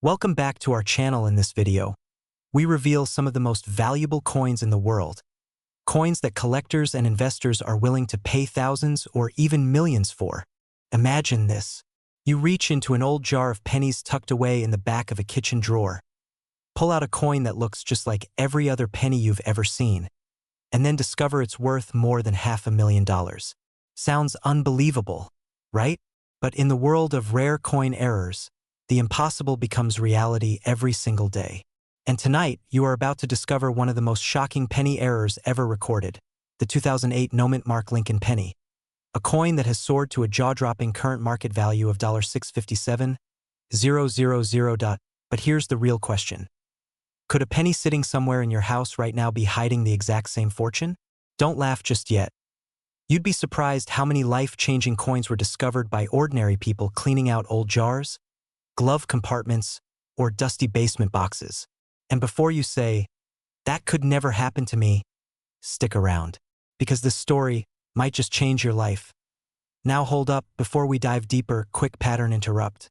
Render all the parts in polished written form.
Welcome back to our channel. In this video, we reveal some of the most valuable coins in the world, coins that collectors and investors are willing to pay thousands or even millions for. Imagine this. You reach into an old jar of pennies tucked away in the back of a kitchen drawer, pull out a coin that looks just like every other penny you've ever seen, and then discover it's worth more than $500,000. Sounds unbelievable, right? But in the world of rare coin errors, the impossible becomes reality every single day. And tonight, you are about to discover one of the most shocking penny errors ever recorded, the 2008 no-mint mark Lincoln penny, a coin that has soared to a jaw-dropping current market value of $657,000. But here's the real question. Could a penny sitting somewhere in your house right now be hiding the exact same fortune? Don't laugh just yet. You'd be surprised how many life-changing coins were discovered by ordinary people cleaning out old jars, glove compartments, or dusty basement boxes. And before you say, "That could never happen to me," stick around, because this story might just change your life. Now hold up, before we dive deeper, quick pattern interrupt.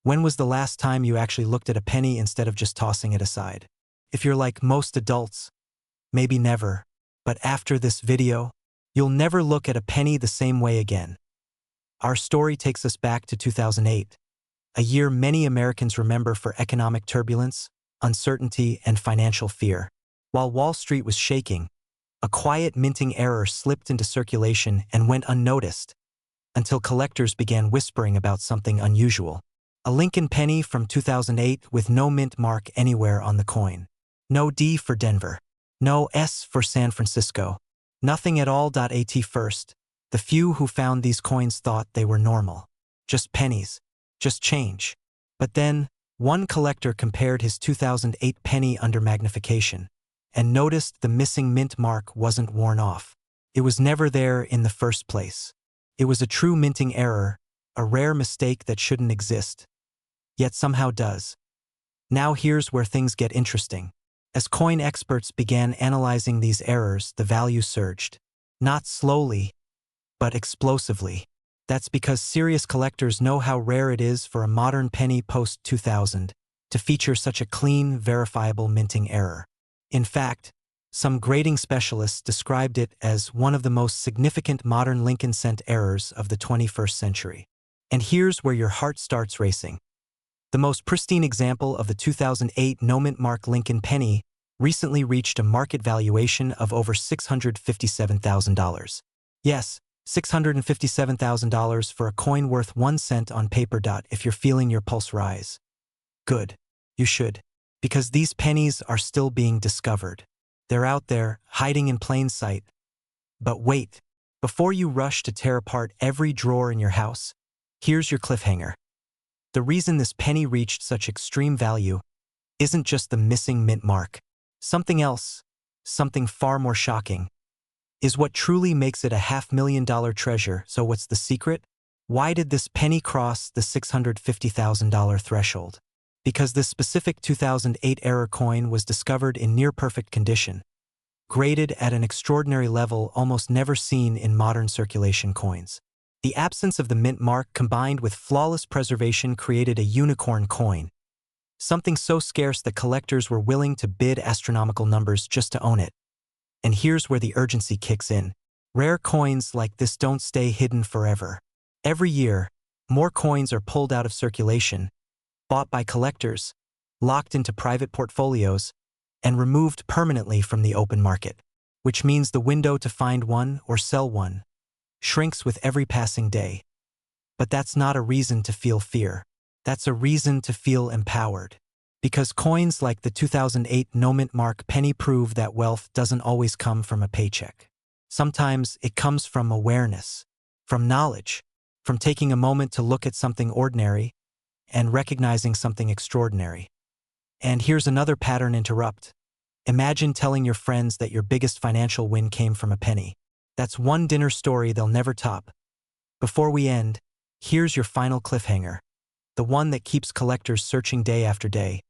When was the last time you actually looked at a penny instead of just tossing it aside? If you're like most adults, maybe never, but after this video, you'll never look at a penny the same way again. Our story takes us back to 2008. A year many Americans remember for economic turbulence, uncertainty, and financial fear. While Wall Street was shaking, a quiet minting error slipped into circulation and went unnoticed, until collectors began whispering about something unusual. A Lincoln penny from 2008 with no mint mark anywhere on the coin. No D for Denver. No S for San Francisco. Nothing at all. At first, the few who found these coins thought they were normal. Just pennies. Just change. But then, one collector compared his 2008 penny under magnification and noticed the missing mint mark wasn't worn off. It was never there in the first place. It was a true minting error, a rare mistake that shouldn't exist, yet somehow does. Now here's where things get interesting. As coin experts began analyzing these errors, the value surged. Not slowly, but explosively. That's because serious collectors know how rare it is for a modern penny post-2000 to feature such a clean, verifiable minting error. In fact, some grading specialists described it as one of the most significant modern Lincoln cent errors of the 21st century. And here's where your heart starts racing. The most pristine example of the 2008 no-mint mark Lincoln penny recently reached a market valuation of over $657,000. Yes, $657,000 for a coin worth 1 cent on paper. If you're feeling your pulse rise, good. You should. Because these pennies are still being discovered. They're out there, hiding in plain sight. But wait, before you rush to tear apart every drawer in your house, here's your cliffhanger. The reason this penny reached such extreme value isn't just the missing mint mark. Something else, something far more shocking, is what truly makes it a $500,000 treasure. So what's the secret? Why did this penny cross the $650,000 threshold? Because this specific 2008 error coin was discovered in near-perfect condition, graded at an extraordinary level almost never seen in modern circulation coins. The absence of the mint mark combined with flawless preservation created a unicorn coin, something so scarce that collectors were willing to bid astronomical numbers just to own it. And here's where the urgency kicks in. Rare coins like this don't stay hidden forever. Every year, more coins are pulled out of circulation, bought by collectors, locked into private portfolios, and removed permanently from the open market, which means the window to find one or sell one shrinks with every passing day. But that's not a reason to feel fear. That's a reason to feel empowered. Because coins like the 2008 no-mint mark penny prove that wealth doesn't always come from a paycheck. Sometimes it comes from awareness, from knowledge, from taking a moment to look at something ordinary and recognizing something extraordinary. And here's another pattern interrupt. Imagine telling your friends that your biggest financial win came from a penny. That's one dinner story they'll never top. Before we end, here's your final cliffhanger, the one that keeps collectors searching day after day.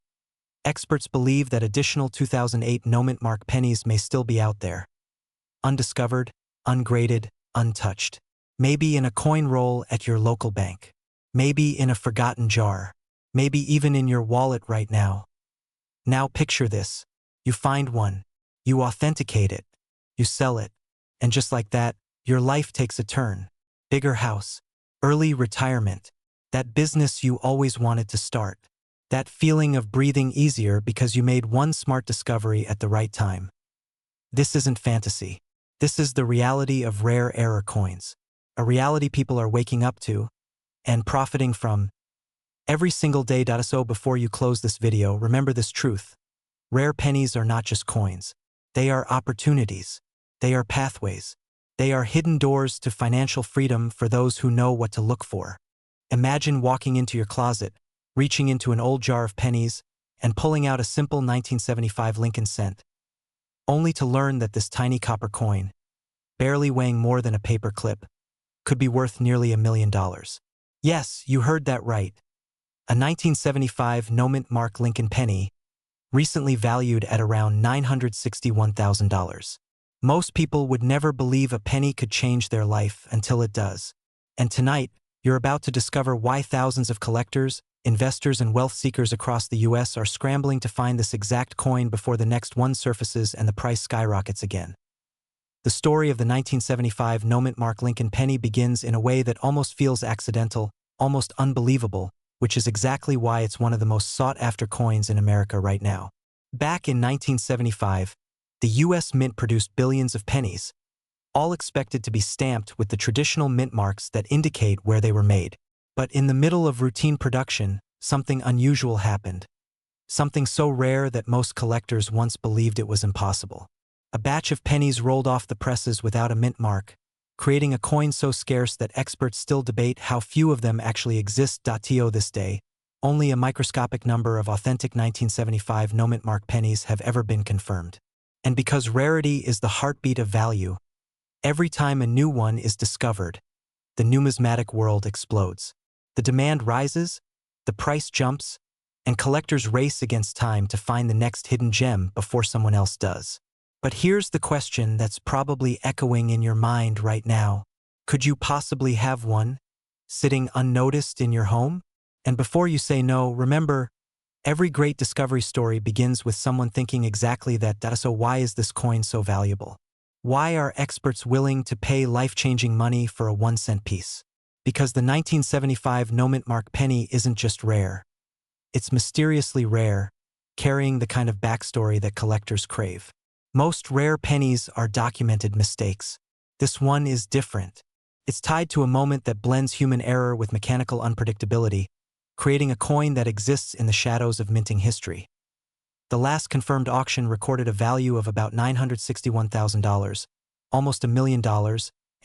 Experts believe that additional 2008 no-mint mark pennies may still be out there, undiscovered, ungraded, untouched. Maybe in a coin roll at your local bank. Maybe in a forgotten jar. maybe even in your wallet right now. Now picture this. You find one, you authenticate it, you sell it, and just like that, your life takes a turn. Bigger house, early retirement, that business you always wanted to start, that feeling of breathing easier because you made one smart discovery at the right time. This isn't fantasy. This is the reality of rare error coins, a reality people are waking up to and profiting from every single day. So before you close this video, remember this truth. Rare pennies are not just coins. They are opportunities. They are pathways. They are hidden doors to financial freedom for those who know what to look for. Imagine walking into your closet, reaching into an old jar of pennies, and pulling out a simple 1975 Lincoln cent, only to learn that this tiny copper coin, barely weighing more than a paper clip, could be worth nearly $1 million. Yes, you heard that right. A 1975 no-mint mark Lincoln penny, recently valued at around $961,000. Most people would never believe a penny could change their life until it does. And tonight, you're about to discover why thousands of collectors, investors, and wealth seekers across the US are scrambling to find this exact coin before the next one surfaces and the price skyrockets again. The story of the 1975 no-mint mark Lincoln penny begins in a way that almost feels accidental, almost unbelievable, which is exactly why it's one of the most sought-after coins in America right now. Back in 1975, the U.S. Mint produced billions of pennies, all expected to be stamped with the traditional mint marks that indicate where they were made. But in the middle of routine production, something unusual happened. Something so rare that most collectors once believed it was impossible. A batch of pennies rolled off the presses without a mint mark, creating a coin so scarce that experts still debate how few of them actually exist. To this day, only a microscopic number of authentic 1975 no-mint mark pennies have ever been confirmed. And because rarity is the heartbeat of value, every time a new one is discovered, the numismatic world explodes. The demand rises, the price jumps, and collectors race against time to find the next hidden gem before someone else does. But here's the question that's probably echoing in your mind right now. Could you possibly have one, sitting unnoticed in your home? And before you say no, remember, every great discovery story begins with someone thinking exactly that. So why is this coin so valuable? Why are experts willing to pay life-changing money for a 1-cent piece? Because the 1975 no-mint mark penny isn't just rare. It's mysteriously rare, carrying the kind of backstory that collectors crave. Most rare pennies are documented mistakes. This one is different. It's tied to a moment that blends human error with mechanical unpredictability, creating a coin that exists in the shadows of minting history. The last confirmed auction recorded a value of about $961,000, almost $1 million,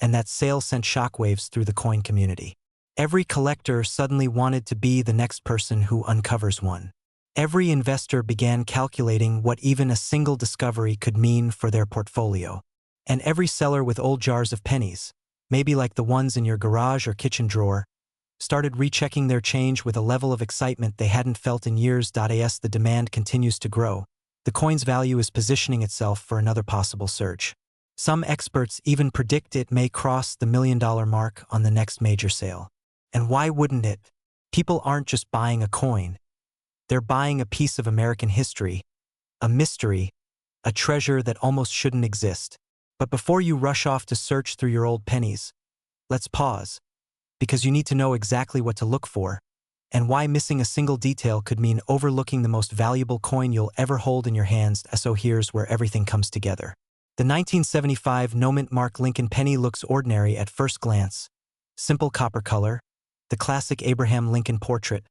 and that sale sent shockwaves through the coin community. Every collector suddenly wanted to be the next person who uncovers one. Every investor began calculating what even a single discovery could mean for their portfolio. And every seller with old jars of pennies, maybe like the ones in your garage or kitchen drawer, started rechecking their change with a level of excitement they hadn't felt in years. As the demand continues to grow, the coin's value is positioning itself for another possible surge. Some experts even predict it may cross the $1 million mark on the next major sale. And why wouldn't it? People aren't just buying a coin. They're buying a piece of American history, a mystery, a treasure that almost shouldn't exist. But before you rush off to search through your old pennies, let's pause, because you need to know exactly what to look for, and why missing a single detail could mean overlooking the most valuable coin you'll ever hold in your hands. So here's where everything comes together. The 1975 no-mint mark Lincoln penny looks ordinary at first glance. Simple copper color, the classic Abraham Lincoln portrait,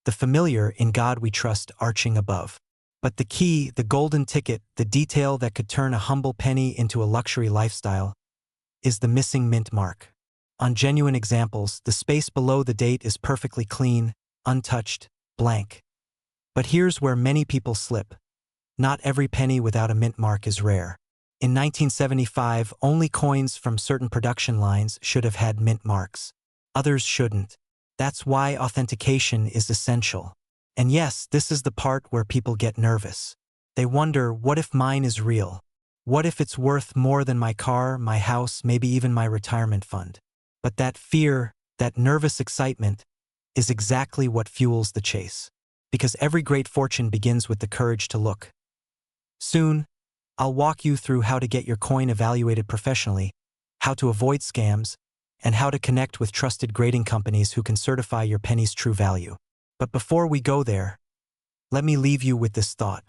the familiar "In God We Trust" arching above. But the key, the golden ticket, the detail that could turn a humble penny into a luxury lifestyle, is the missing mint mark. On genuine examples, the space below the date is perfectly clean, untouched, blank. But here's where many people slip. Not every penny without a mint mark is rare. In 1975, only coins from certain production lines should have had mint marks. Others shouldn't. That's why authentication is essential. And yes, this is the part where people get nervous. They wonder, what if mine is real? What if it's worth more than my car, my house, maybe even my retirement fund? But that fear, that nervous excitement, is exactly what fuels the chase. Because every great fortune begins with the courage to look. Soon, I'll walk you through how to get your coin evaluated professionally, how to avoid scams, and how to connect with trusted grading companies who can certify your penny's true value. But before we go there, let me leave you with this thought.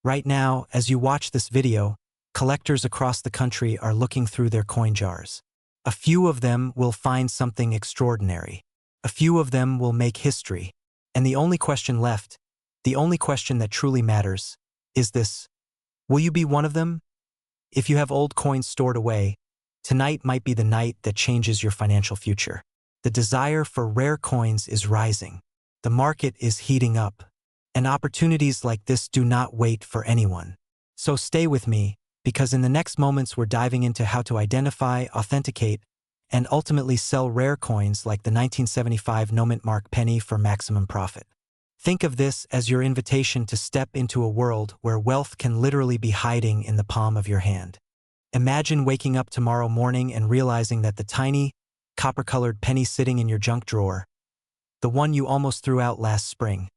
Right now, as you watch this video, collectors across the country are looking through their coin jars. A few of them will find something extraordinary. A few of them will make history. And the only question left, the only question that truly matters, is this: will you be one of them? If you have old coins stored away, tonight might be the night that changes your financial future. The desire for rare coins is rising. The market is heating up. And opportunities like this do not wait for anyone. So stay with me, because in the next moments we're diving into how to identify, authenticate, and ultimately sell rare coins like the 1975 no-mint mark penny for maximum profit. Think of this as your invitation to step into a world where wealth can literally be hiding in the palm of your hand. Imagine waking up tomorrow morning and realizing that the tiny, copper-colored penny sitting in your junk drawer, the one you almost threw out last spring,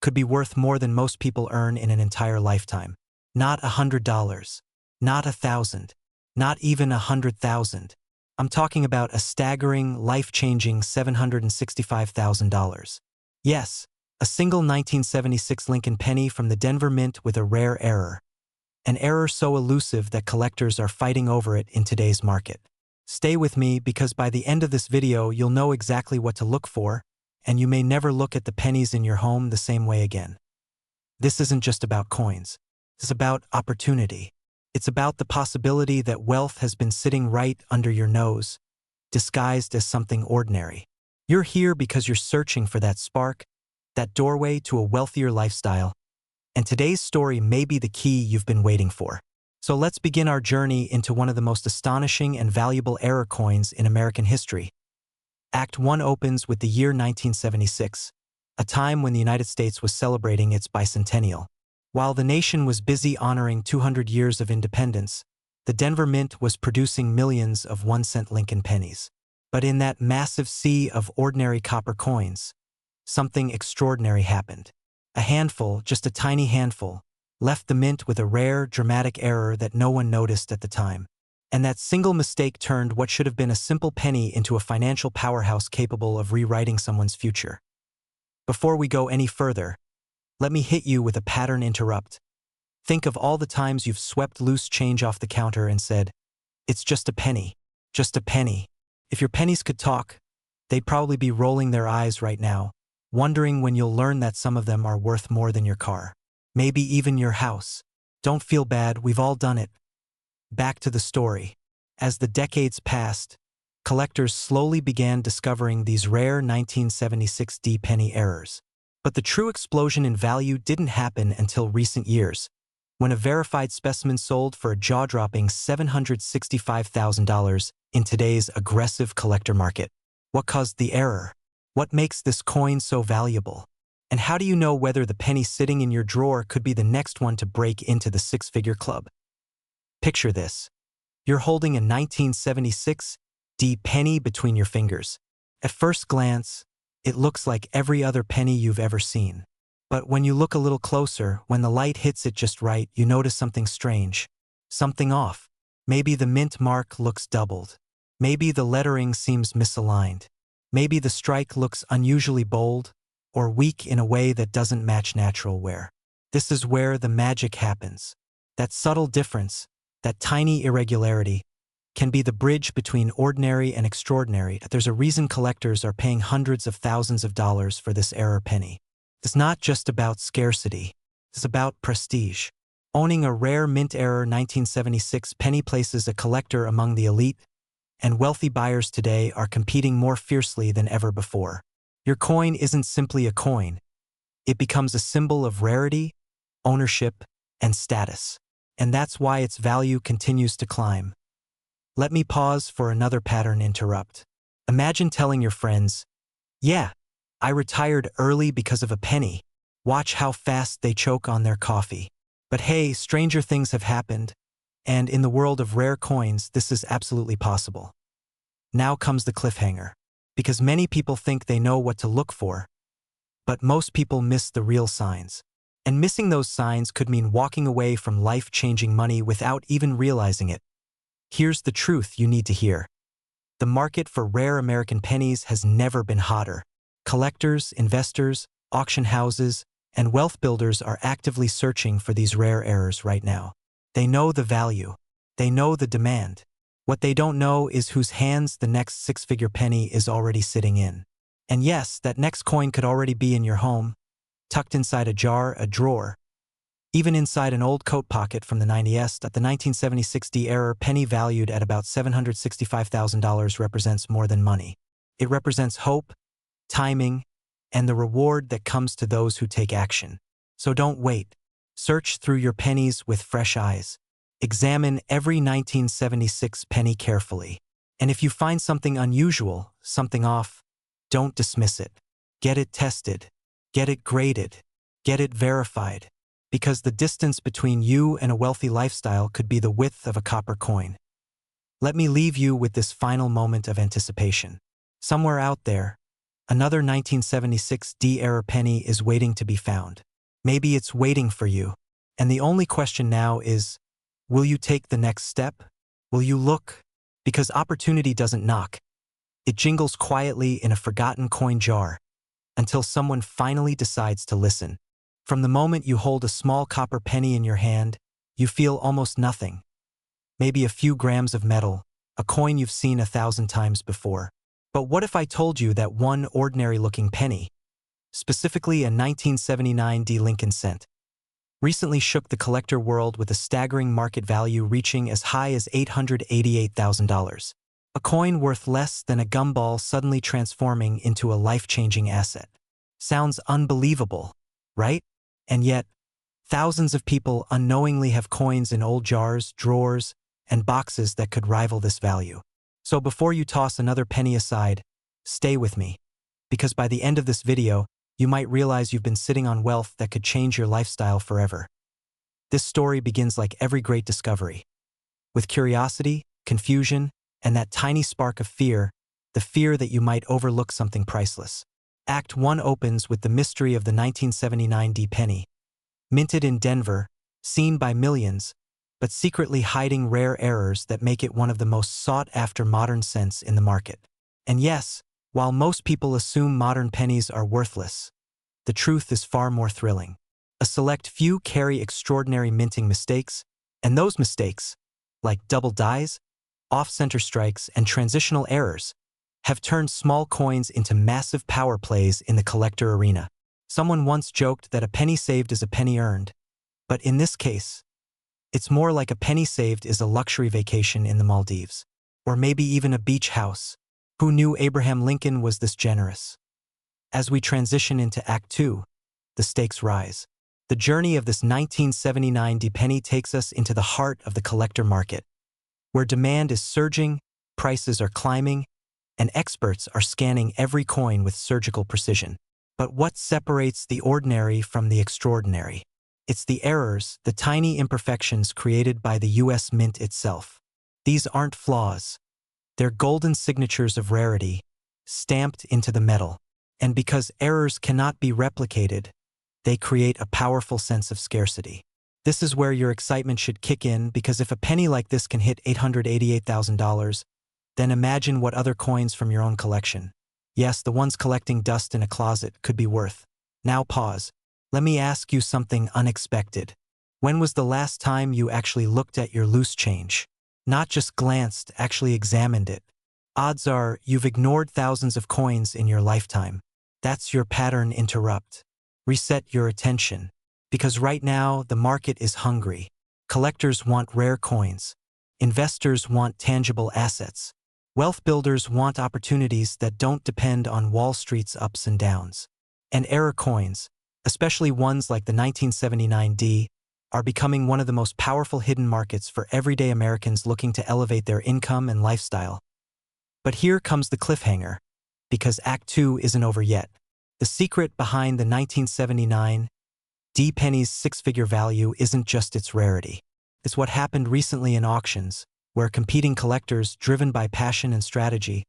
could be worth more than most people earn in an entire lifetime. Not $100, not $1,000, not even $100,000. I'm talking about a staggering, life-changing $765,000. Yes, a single 1976 Lincoln penny from the Denver Mint with a rare error. An error so elusive that collectors are fighting over it in today's market. Stay with me, because by the end of this video you'll know exactly what to look for, and you may never look at the pennies in your home the same way again. This isn't just about coins. It's about opportunity. It's about the possibility that wealth has been sitting right under your nose, disguised as something ordinary. You're here because you're searching for that spark, that doorway to a wealthier lifestyle, and today's story may be the key you've been waiting for. So let's begin our journey into one of the most astonishing and valuable error coins in American history. Act 1 opens with the year 1976, a time when the United States was celebrating its bicentennial. While the nation was busy honoring 200 years of independence, the Denver Mint was producing millions of 1-cent Lincoln pennies. But in that massive sea of ordinary copper coins, something extraordinary happened. A handful, just a tiny handful, left the mint with a rare, dramatic error that no one noticed at the time. And that single mistake turned what should have been a simple penny into a financial powerhouse capable of rewriting someone's future. Before we go any further, let me hit you with a pattern interrupt. Think of all the times you've swept loose change off the counter and said, "It's just a penny, just a penny." If your pennies could talk, they'd probably be rolling their eyes right now, wondering when you'll learn that some of them are worth more than your car. Maybe even your house. Don't feel bad, we've all done it. Back to the story. As the decades passed, collectors slowly began discovering these rare 1976 D penny errors. But the true explosion in value didn't happen until recent years, when a verified specimen sold for a jaw-dropping $765,000 in today's aggressive collector market. What caused the error? What makes this coin so valuable? And how do you know whether the penny sitting in your drawer could be the next one to break into the six-figure club? Picture this. You're holding a 1976 D penny between your fingers. At first glance, it looks like every other penny you've ever seen. But when you look a little closer, when the light hits it just right, you notice something strange. Something off. Maybe the mint mark looks doubled. Maybe the lettering seems misaligned. Maybe the strike looks unusually bold or weak in a way that doesn't match natural wear. This is where the magic happens. That subtle difference, that tiny irregularity, can be the bridge between ordinary and extraordinary. There's a reason collectors are paying hundreds of thousands of dollars for this error penny. It's not just about scarcity. It's about prestige. Owning a rare mint error 1976 penny places a collector among the elite, and wealthy buyers today are competing more fiercely than ever before. Your coin isn't simply a coin. It becomes a symbol of rarity, ownership, and status. And that's why its value continues to climb. Let me pause for another pattern interrupt. Imagine telling your friends, "Yeah, I retired early because of a penny." Watch how fast they choke on their coffee. But hey, stranger things have happened, and in the world of rare coins, this is absolutely possible. Now comes the cliffhanger. because many people think they know what to look for, but most people miss the real signs. And missing those signs could mean walking away from life-changing money without even realizing it. Here's the truth you need to hear. The market for rare American pennies has never been hotter. Collectors, investors, auction houses, and wealth builders are actively searching for these rare errors right now. They know the value. They know the demand. What they don't know is whose hands the next six-figure penny is already sitting in. And yes, that next coin could already be in your home, tucked inside a jar, a drawer, even inside an old coat pocket from the 90s. At the 1976 D-era penny valued at about $765,000 represents more than money. It represents hope, timing, and the reward that comes to those who take action. So don't wait. Search through your pennies with fresh eyes. Examine every 1976 penny carefully. And if you find something unusual, something off, don't dismiss it. Get it tested. Get it graded. Get it verified. Because the distance between you and a wealthy lifestyle could be the width of a copper coin. Let me leave you with this final moment of anticipation. Somewhere out there, another 1976 D-era penny is waiting to be found. Maybe it's waiting for you. And the only question now is, will you take the next step? Will you look? Because opportunity doesn't knock. It jingles quietly in a forgotten coin jar until someone finally decides to listen. From the moment you hold a small copper penny in your hand, you feel almost nothing. Maybe a few grams of metal, a coin you've seen 1,000 times before. But what if I told you that one ordinary-looking penny, specifically a 1979 D Lincoln cent, recently shook the collector world with a staggering market value reaching as high as $888,000? A coin worth less than a gumball suddenly transforming into a life-changing asset. Sounds unbelievable, right? And yet, thousands of people unknowingly have coins in old jars, drawers, and boxes that could rival this value. So before you toss another penny aside, stay with me. Because by the end of this video, you might realize you've been sitting on wealth that could change your lifestyle forever. This story begins like every great discovery. With curiosity, confusion, and that tiny spark of fear, the fear that you might overlook something priceless. Act 1 opens with the mystery of the 1979 D penny. Minted in Denver, seen by millions, but secretly hiding rare errors that make it one of the most sought-after modern cents in the market. And yes, while most people assume modern pennies are worthless, the truth is far more thrilling. A select few carry extraordinary minting mistakes, and those mistakes, like double dies, off-center strikes, and transitional errors, have turned small coins into massive power plays in the collector arena. Someone once joked that a penny saved is a penny earned, but in this case, it's more like a penny saved is a luxury vacation in the Maldives, or maybe even a beach house. Who knew Abraham Lincoln was this generous? As we transition into Act 2, the stakes rise. The journey of this 1979 D penny takes us into the heart of the collector market, where demand is surging, prices are climbing, and experts are scanning every coin with surgical precision. But what separates the ordinary from the extraordinary? It's the errors, the tiny imperfections created by the U.S. Mint itself. These aren't flaws. They're golden signatures of rarity, stamped into the metal. And because errors cannot be replicated, they create a powerful sense of scarcity. This is where your excitement should kick in, because if a penny like this can hit $888,000, then imagine what other coins from your own collection, yes, the ones collecting dust in a closet, could be worth. Now pause. Let me ask you something unexpected. When was the last time you actually looked at your loose change? Not just glanced, actually examined it. Odds are you've ignored thousands of coins in your lifetime. That's your pattern. Interrupt. Reset your attention. Because right now, the market is hungry. Collectors want rare coins. Investors want tangible assets. Wealth builders want opportunities that don't depend on Wall Street's ups and downs. And error coins, especially ones like the 1979 D, are becoming one of the most powerful hidden markets for everyday Americans looking to elevate their income and lifestyle. But here comes the cliffhanger, because Act 2 isn't over yet. The secret behind the 1979 D penny's six-figure value isn't just its rarity. It's what happened recently in auctions, where competing collectors, driven by passion and strategy,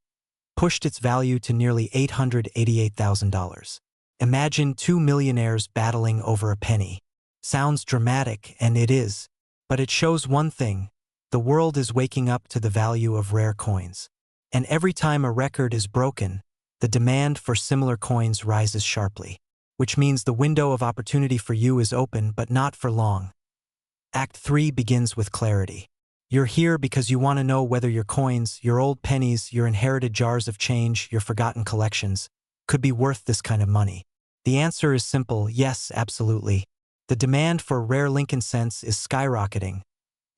pushed its value to nearly $888,000. Imagine two millionaires battling over a penny. Sounds dramatic, and it is. But it shows one thing: the world is waking up to the value of rare coins. And every time a record is broken, the demand for similar coins rises sharply. Which means the window of opportunity for you is open, but not for long. Act 3 begins with clarity. You're here because you want to know whether your coins, your old pennies, your inherited jars of change, your forgotten collections, could be worth this kind of money. The answer is simple: yes, absolutely. The demand for rare Lincoln cents is skyrocketing,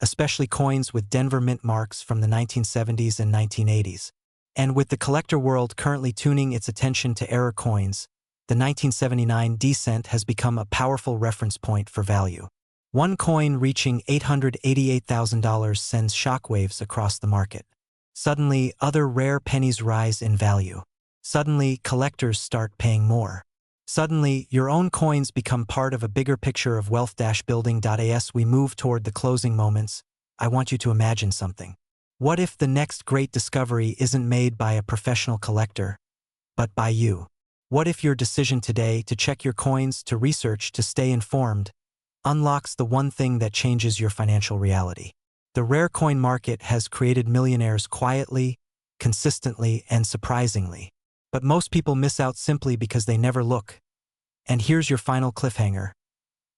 especially coins with Denver mint marks from the 1970s and 1980s. And with the collector world currently tuning its attention to error coins, the 1979 D-cent has become a powerful reference point for value. One coin reaching $888,000 sends shockwaves across the market. Suddenly, other rare pennies rise in value. Suddenly, collectors start paying more. Suddenly, your own coins become part of a bigger picture of wealth-building. As we move toward the closing moments, I want you to imagine something. What if the next great discovery isn't made by a professional collector, but by you? What if your decision today to check your coins, to research, to stay informed, unlocks the one thing that changes your financial reality? The rare coin market has created millionaires quietly, consistently, and surprisingly. But most people miss out simply because they never look. And here's your final cliffhanger.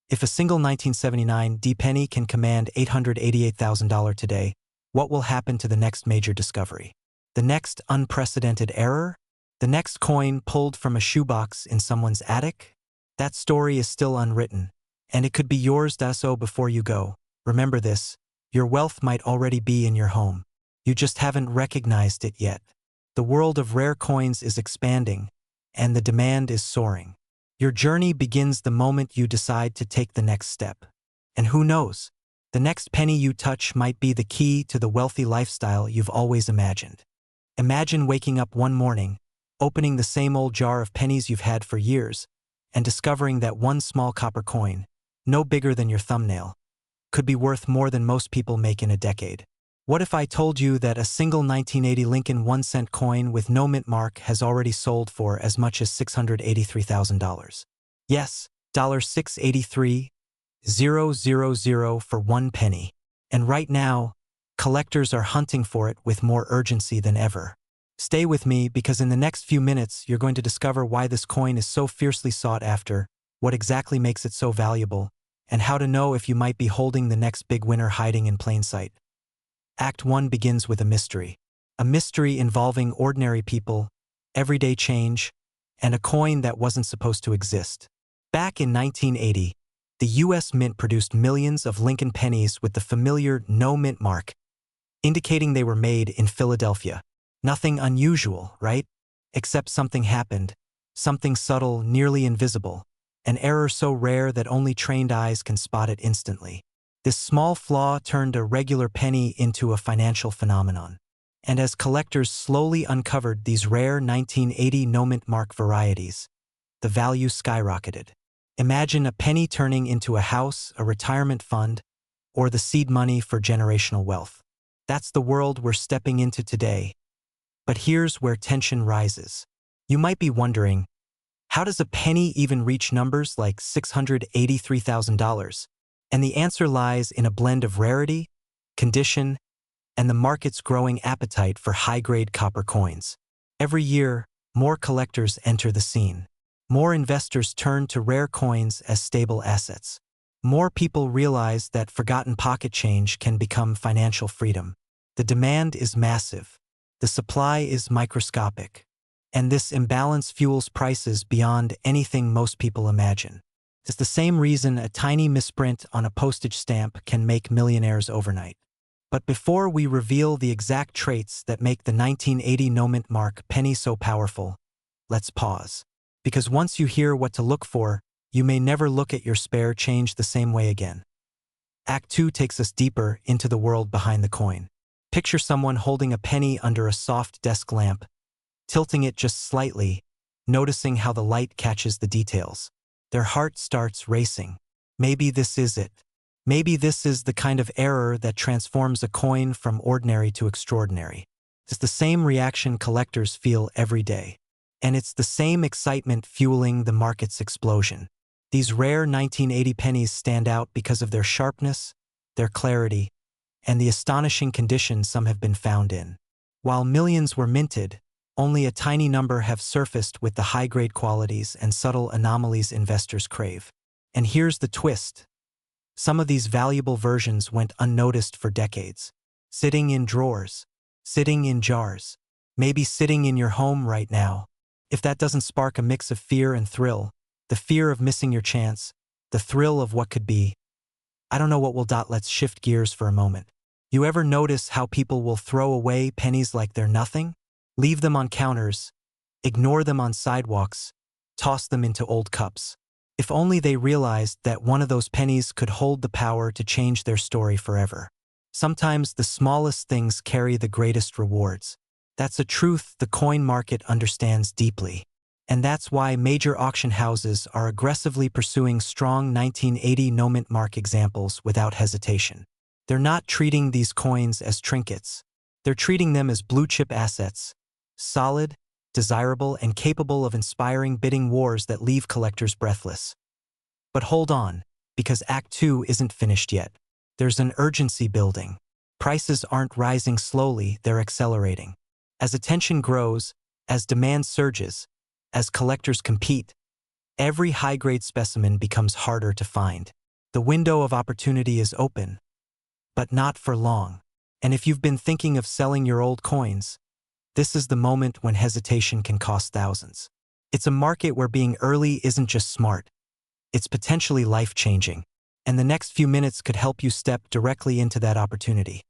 If a single 1979 D penny can command $888,000 today, what will happen to the next major discovery? The next unprecedented error? The next coin pulled from a shoebox in someone's attic? That story is still unwritten, and it could be yours. So before you go, remember this: your wealth might already be in your home. You just haven't recognized it yet. The world of rare coins is expanding, and the demand is soaring. Your journey begins the moment you decide to take the next step. And who knows? The next penny you touch might be the key to the wealthy lifestyle you've always imagined. Imagine waking up one morning, opening the same old jar of pennies you've had for years, and discovering that one small copper coin, no bigger than your thumbnail, could be worth more than most people make in a decade. What if I told you that a single 1980 Lincoln 1-cent coin with no mint mark has already sold for as much as $683,000? Yes, $683,000 for 1 penny. And right now, collectors are hunting for it with more urgency than ever. Stay with me, because in the next few minutes you're going to discover why this coin is so fiercely sought after, what exactly makes it so valuable, and how to know if you might be holding the next big winner hiding in plain sight. Act 1 begins with a mystery involving ordinary people, everyday change, and a coin that wasn't supposed to exist. Back in 1980, the U.S. Mint produced millions of Lincoln pennies with the familiar no mint mark, indicating they were made in Philadelphia. Nothing unusual, right? Except something happened, something subtle, nearly invisible, an error so rare that only trained eyes can spot it instantly. This small flaw turned a regular penny into a financial phenomenon. And as collectors slowly uncovered these rare 1980 no-mint mark varieties, the value skyrocketed. Imagine a penny turning into a house, a retirement fund, or the seed money for generational wealth. That's the world we're stepping into today. But here's where tension rises. You might be wondering, how does a penny even reach numbers like $683,000? And the answer lies in a blend of rarity, condition, and the market's growing appetite for high-grade copper coins. Every year, more collectors enter the scene. More investors turn to rare coins as stable assets. More people realize that forgotten pocket change can become financial freedom. The demand is massive. The supply is microscopic. And this imbalance fuels prices beyond anything most people imagine. It's the same reason a tiny misprint on a postage stamp can make millionaires overnight. But before we reveal the exact traits that make the 1980 no-mint mark penny so powerful, let's pause. Because once you hear what to look for, you may never look at your spare change the same way again. Act 2 takes us deeper into the world behind the coin. Picture someone holding a penny under a soft desk lamp, tilting it just slightly, noticing how the light catches the details. Their heart starts racing. Maybe this is it. Maybe this is the kind of error that transforms a coin from ordinary to extraordinary. It's the same reaction collectors feel every day. And it's the same excitement fueling the market's explosion. These rare 1980 pennies stand out because of their sharpness, their clarity, and the astonishing condition some have been found in. While millions were minted, only a tiny number have surfaced with the high-grade qualities and subtle anomalies investors crave. And here's the twist. Some of these valuable versions went unnoticed for decades, sitting in drawers, sitting in jars, maybe sitting in your home right now. If that doesn't spark a mix of fear and thrill, the fear of missing your chance, the thrill of what could be, I don't know what will. Let's shift gears for a moment. You ever notice how people will throw away pennies like they're nothing? Leave them on counters, ignore them on sidewalks, toss them into old cups. If only they realized that one of those pennies could hold the power to change their story forever. Sometimes the smallest things carry the greatest rewards. That's a truth the coin market understands deeply. And that's why major auction houses are aggressively pursuing strong 1980 no-mint mark examples without hesitation. They're not treating these coins as trinkets. They're treating them as blue-chip assets, solid, desirable, and capable of inspiring bidding wars that leave collectors breathless. But hold on, because Act 2 isn't finished yet. There's an urgency building. Prices aren't rising slowly, they're accelerating. As attention grows, as demand surges, as collectors compete, every high-grade specimen becomes harder to find. The window of opportunity is open, but not for long. And if you've been thinking of selling your old coins, this is the moment when hesitation can cost thousands. It's a market where being early isn't just smart, it's potentially life-changing. And the next few minutes could help you step directly into that opportunity.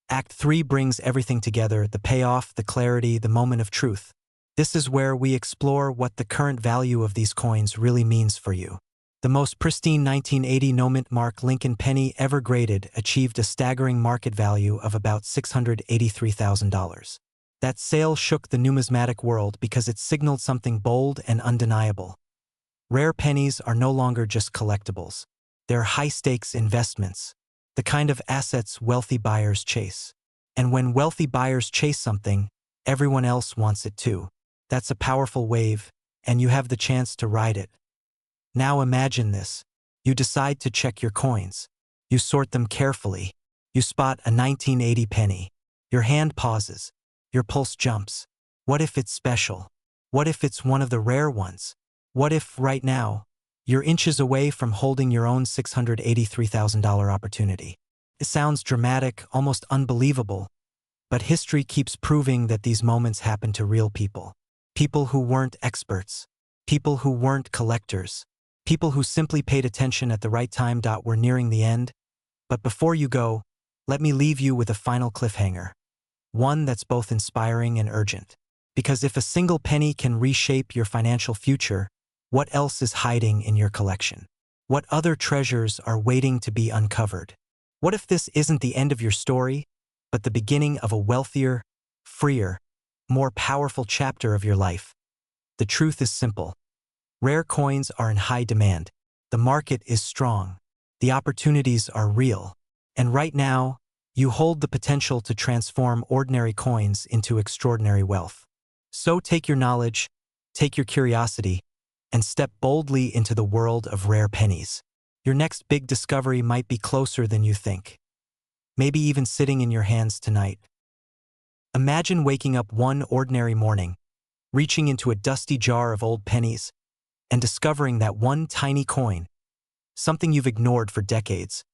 Act 3 brings everything together: the payoff, the clarity, the moment of truth. This is where we explore what the current value of these coins really means for you. The most pristine 1980 no-mint mark Lincoln penny ever graded achieved a staggering market value of about $683,000. That sale shook the numismatic world because it signaled something bold and undeniable. Rare pennies are no longer just collectibles. They're high-stakes investments, the kind of assets wealthy buyers chase. And when wealthy buyers chase something, everyone else wants it too. That's a powerful wave, and you have the chance to ride it. Now imagine this. You decide to check your coins. You sort them carefully. You spot a 1980 penny. Your hand pauses. Your pulse jumps. What if it's special? What if it's one of the rare ones? What if, right now, you're inches away from holding your own $683,000 opportunity? It sounds dramatic, almost unbelievable, but history keeps proving that these moments happen to real people. People who weren't experts. People who weren't collectors. People who simply paid attention at the right time. We're nearing the end, but before you go, let me leave you with a final cliffhanger. One that's both inspiring and urgent. Because if a single penny can reshape your financial future, what else is hiding in your collection? What other treasures are waiting to be uncovered? What if this isn't the end of your story, but the beginning of a wealthier, freer, more powerful chapter of your life? The truth is simple. Rare coins are in high demand. The market is strong. The opportunities are real. And right now, you hold the potential to transform ordinary coins into extraordinary wealth. So take your knowledge, take your curiosity, and step boldly into the world of rare pennies. Your next big discovery might be closer than you think. Maybe even sitting in your hands tonight. Imagine waking up one ordinary morning, reaching into a dusty jar of old pennies, and discovering that one tiny coin, something you've ignored for decades,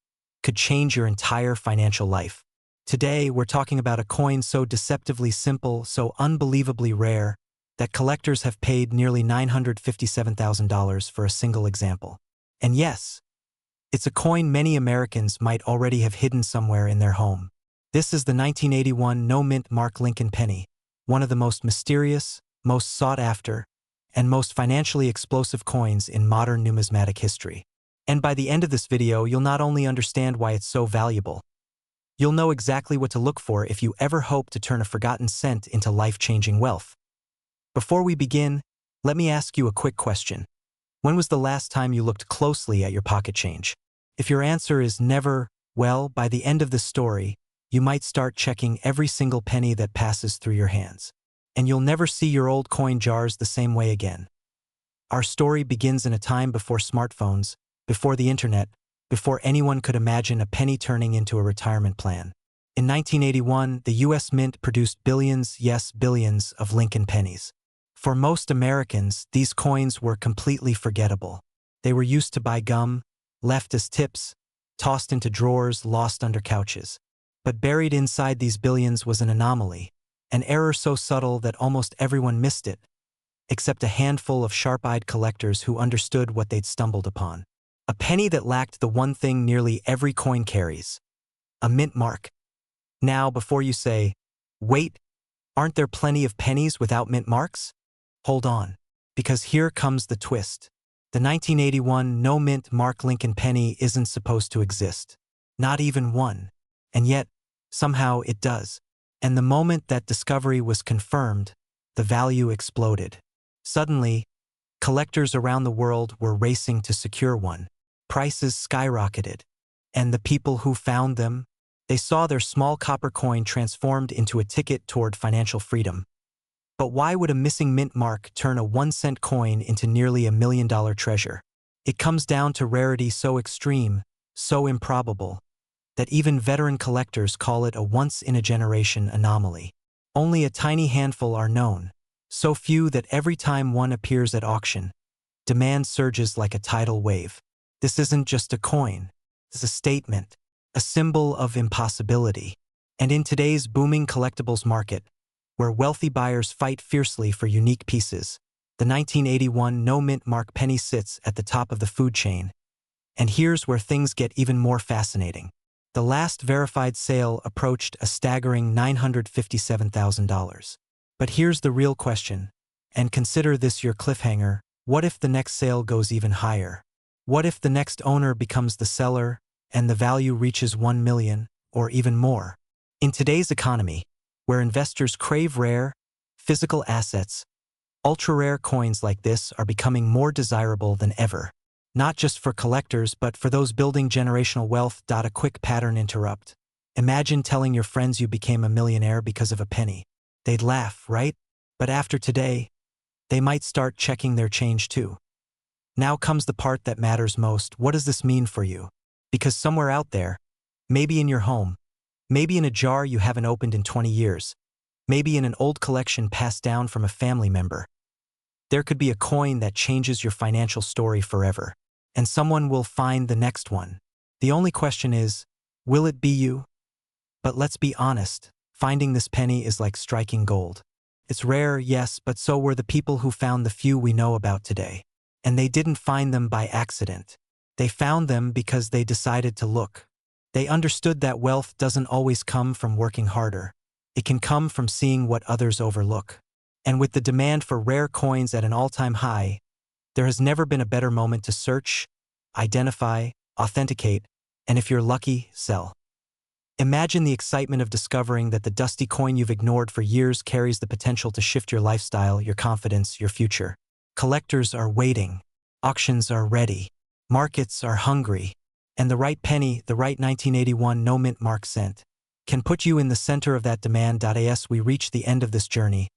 could change your entire financial life. Today, we're talking about a coin so deceptively simple, so unbelievably rare, that collectors have paid nearly $957,000 for a single example. And yes, it's a coin many Americans might already have hidden somewhere in their home. This is the 1981 no-mint mark Lincoln penny, one of the most mysterious, most sought-after, and most financially explosive coins in modern numismatic history. And by the end of this video, you'll not only understand why it's so valuable, you'll know exactly what to look for if you ever hope to turn a forgotten cent into life-changing wealth. Before we begin, let me ask you a quick question. When was the last time you looked closely at your pocket change? If your answer is never, well, by the end of this story, you might start checking every single penny that passes through your hands. And you'll never see your old coin jars the same way again. Our story begins in a time before smartphones, before the internet, before anyone could imagine a penny turning into a retirement plan. In 1981, the U.S. Mint produced billions, yes, billions, of Lincoln pennies. For most Americans, these coins were completely forgettable. They were used to buy gum, left as tips, tossed into drawers, lost under couches. But buried inside these billions was an anomaly, an error so subtle that almost everyone missed it, except a handful of sharp-eyed collectors who understood what they'd stumbled upon. A penny that lacked the one thing nearly every coin carries: a mint mark. Now, before you say, "Wait, aren't there plenty of pennies without mint marks?" Hold on, because here comes the twist. The 1981 no-mint mark Lincoln penny isn't supposed to exist. Not even one. And yet, somehow it does. And the moment that discovery was confirmed, the value exploded. Suddenly, collectors around the world were racing to secure one. Prices skyrocketed. And the people who found them, they saw their small copper coin transformed into a ticket toward financial freedom. But why would a missing mint mark turn a 1-cent coin into nearly $1 million treasure? It comes down to rarity so extreme, so improbable, that even veteran collectors call it a once-in-a-generation anomaly. Only a tiny handful are known, so few that every time one appears at auction, demand surges like a tidal wave. This isn't just a coin. It's a statement, a symbol of impossibility. And in today's booming collectibles market, where wealthy buyers fight fiercely for unique pieces, the 1981 no-mint mark penny sits at the top of the food chain. And here's where things get even more fascinating. The last verified sale approached a staggering $957,000. But here's the real question, and consider this your cliffhanger: what if the next sale goes even higher? What if the next owner becomes the seller, and the value reaches $1 million, or even more? In today's economy, where investors crave rare, physical assets, ultra-rare coins like this are becoming more desirable than ever. Not just for collectors, but for those building generational wealth. A quick pattern interrupt. Imagine telling your friends you became a millionaire because of a penny. They'd laugh, right? But after today, they might start checking their change too. Now comes the part that matters most. What does this mean for you? Because somewhere out there, maybe in your home, maybe in a jar you haven't opened in 20 years, maybe in an old collection passed down from a family member, there could be a coin that changes your financial story forever. And someone will find the next one. The only question is, will it be you? But let's be honest, finding this penny is like striking gold. It's rare, yes, but so were the people who found the few we know about today. And they didn't find them by accident. They found them because they decided to look. They understood that wealth doesn't always come from working harder. It can come from seeing what others overlook. And with the demand for rare coins at an all-time high, there has never been a better moment to search, identify, authenticate, and if you're lucky, sell. Imagine the excitement of discovering that the dusty coin you've ignored for years carries the potential to shift your lifestyle, your confidence, your future. Collectors are waiting. Auctions are ready. Markets are hungry. And the right penny, the right 1981 no-mint mark cent, can put you in the center of that demand. As we reach the end of this journey,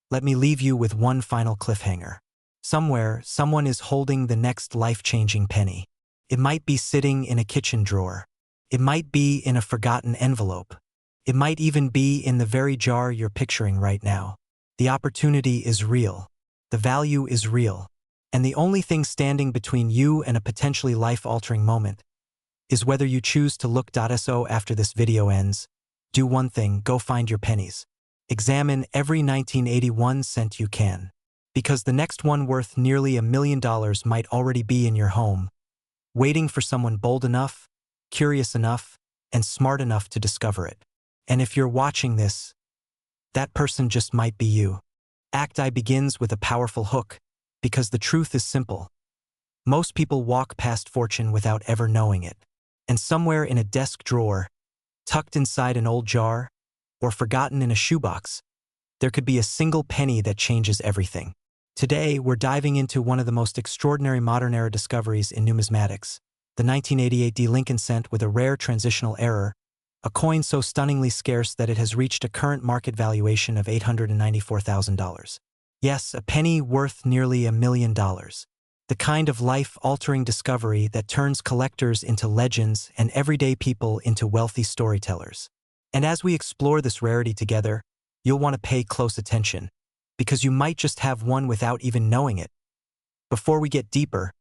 let me leave you with one final cliffhanger. Somewhere, someone is holding the next life-changing penny. It might be sitting in a kitchen drawer. It might be in a forgotten envelope. It might even be in the very jar you're picturing right now. The opportunity is real. The value is real. And the only thing standing between you and a potentially life-altering moment is whether you choose to look. So after this video ends, do one thing: go find your pennies. Examine every 1981 cent you can. Because the next one worth nearly $1 million might already be in your home, waiting for someone bold enough, curious enough, and smart enough to discover it. And if you're watching this, that person just might be you. Act I begins with a powerful hook, because the truth is simple. Most people walk past fortune without ever knowing it. And somewhere in a desk drawer, tucked inside an old jar, or forgotten in a shoebox, there could be a single penny that changes everything. Today, we're diving into one of the most extraordinary modern-era discoveries in numismatics, the 1988 Lincoln cent with a rare transitional error, a coin so stunningly scarce that it has reached a current market valuation of $894,000. Yes, a penny worth nearly $1 million. The kind of life-altering discovery that turns collectors into legends and everyday people into wealthy storytellers. And as we explore this rarity together, you'll want to pay close attention, because you might just have one without even knowing it. Before we get deeper,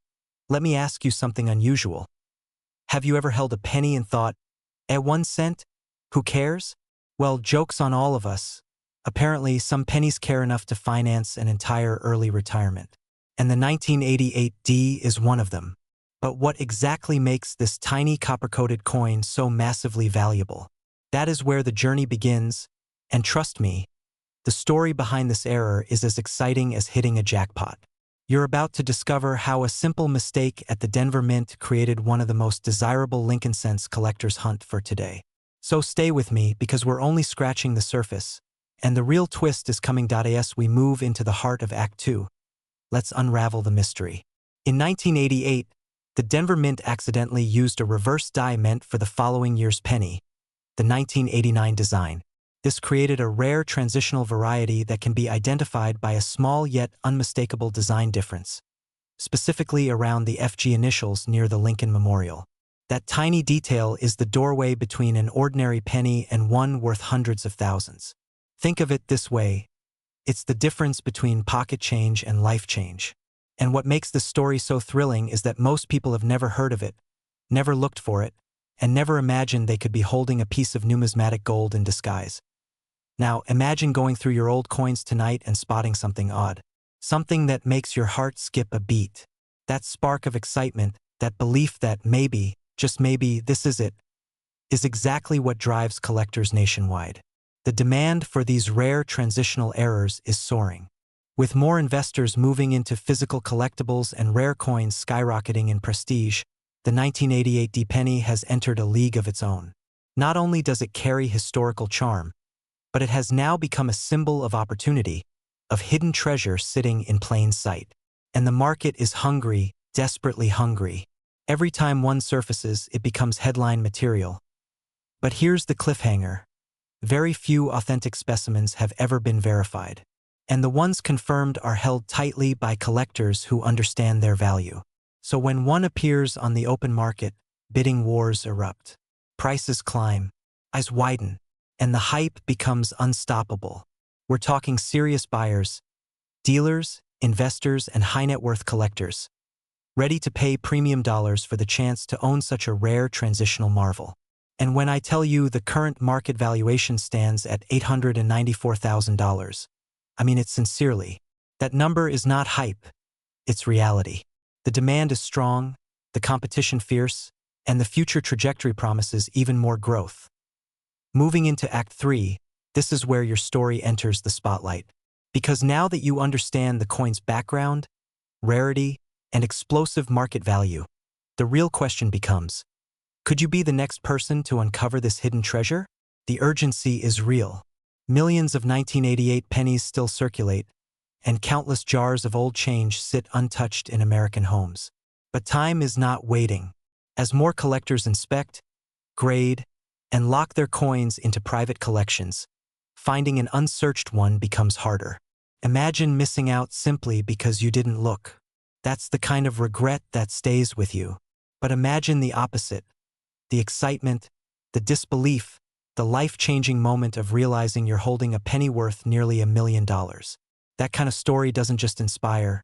let me ask you something unusual. Have you ever held a penny and thought, 1 cent? Who cares? Well, joke's on all of us. Apparently, some pennies care enough to finance an entire early retirement. And the 1988 D is one of them. But what exactly makes this tiny copper-coated coin so massively valuable? That is where the journey begins, and trust me, the story behind this error is as exciting as hitting a jackpot. You're about to discover how a simple mistake at the Denver Mint created one of the most desirable Lincoln cents collectors hunt for today. So stay with me, because we're only scratching the surface, and the real twist is coming. As we move into the heart of Act 2, let's unravel the mystery. In 1988, the Denver Mint accidentally used a reverse die meant for the following year's penny, the 1989 design. This created a rare transitional variety that can be identified by a small yet unmistakable design difference, specifically around the FG initials near the Lincoln Memorial. That tiny detail is the doorway between an ordinary penny and one worth hundreds of thousands. Think of it this way: it's the difference between pocket change and life change. And what makes this story so thrilling is that most people have never heard of it, never looked for it, and never imagined they could be holding a piece of numismatic gold in disguise. Now, imagine going through your old coins tonight and spotting something odd. Something that makes your heart skip a beat. That spark of excitement, that belief that maybe, just maybe, this is it, is exactly what drives collectors nationwide. The demand for these rare transitional errors is soaring. With more investors moving into physical collectibles and rare coins skyrocketing in prestige, the 1988 D penny has entered a league of its own. Not only does it carry historical charm, but it has now become a symbol of opportunity, of hidden treasure sitting in plain sight. And the market is hungry, desperately hungry. Every time one surfaces, it becomes headline material. But here's the cliffhanger. Very few authentic specimens have ever been verified. And the ones confirmed are held tightly by collectors who understand their value. So when one appears on the open market, bidding wars erupt. Prices climb, eyes widen, and the hype becomes unstoppable. We're talking serious buyers, dealers, investors, and high-net-worth collectors, ready to pay premium dollars for the chance to own such a rare transitional marvel. And when I tell you the current market valuation stands at $894,000, I mean it sincerely. That number is not hype, it's reality. The demand is strong, the competition fierce, and the future trajectory promises even more growth. Moving into Act 3, this is where your story enters the spotlight. Because now that you understand the coin's background, rarity, and explosive market value, the real question becomes, could you be the next person to uncover this hidden treasure? The urgency is real. Millions of 1988 pennies still circulate, and countless jars of old change sit untouched in American homes. But time is not waiting. As more collectors inspect, grade, and lock their coins into private collections, finding an unsearched one becomes harder. Imagine missing out simply because you didn't look. That's the kind of regret that stays with you. But imagine the opposite. The excitement, the disbelief, the life-changing moment of realizing you're holding a penny worth nearly $1 million. That kind of story doesn't just inspire,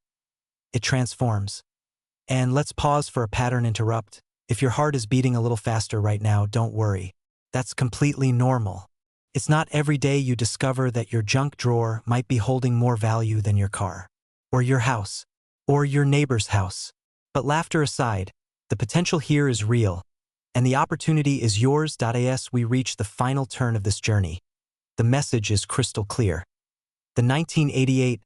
it transforms. And let's pause for a pattern interrupt. If your heart is beating a little faster right now, don't worry. That's completely normal. It's not every day you discover that your junk drawer might be holding more value than your car, or your house, or your neighbor's house. But laughter aside, the potential here is real, and the opportunity is yours. As we reach the final turn of this journey, the message is crystal clear. The 1988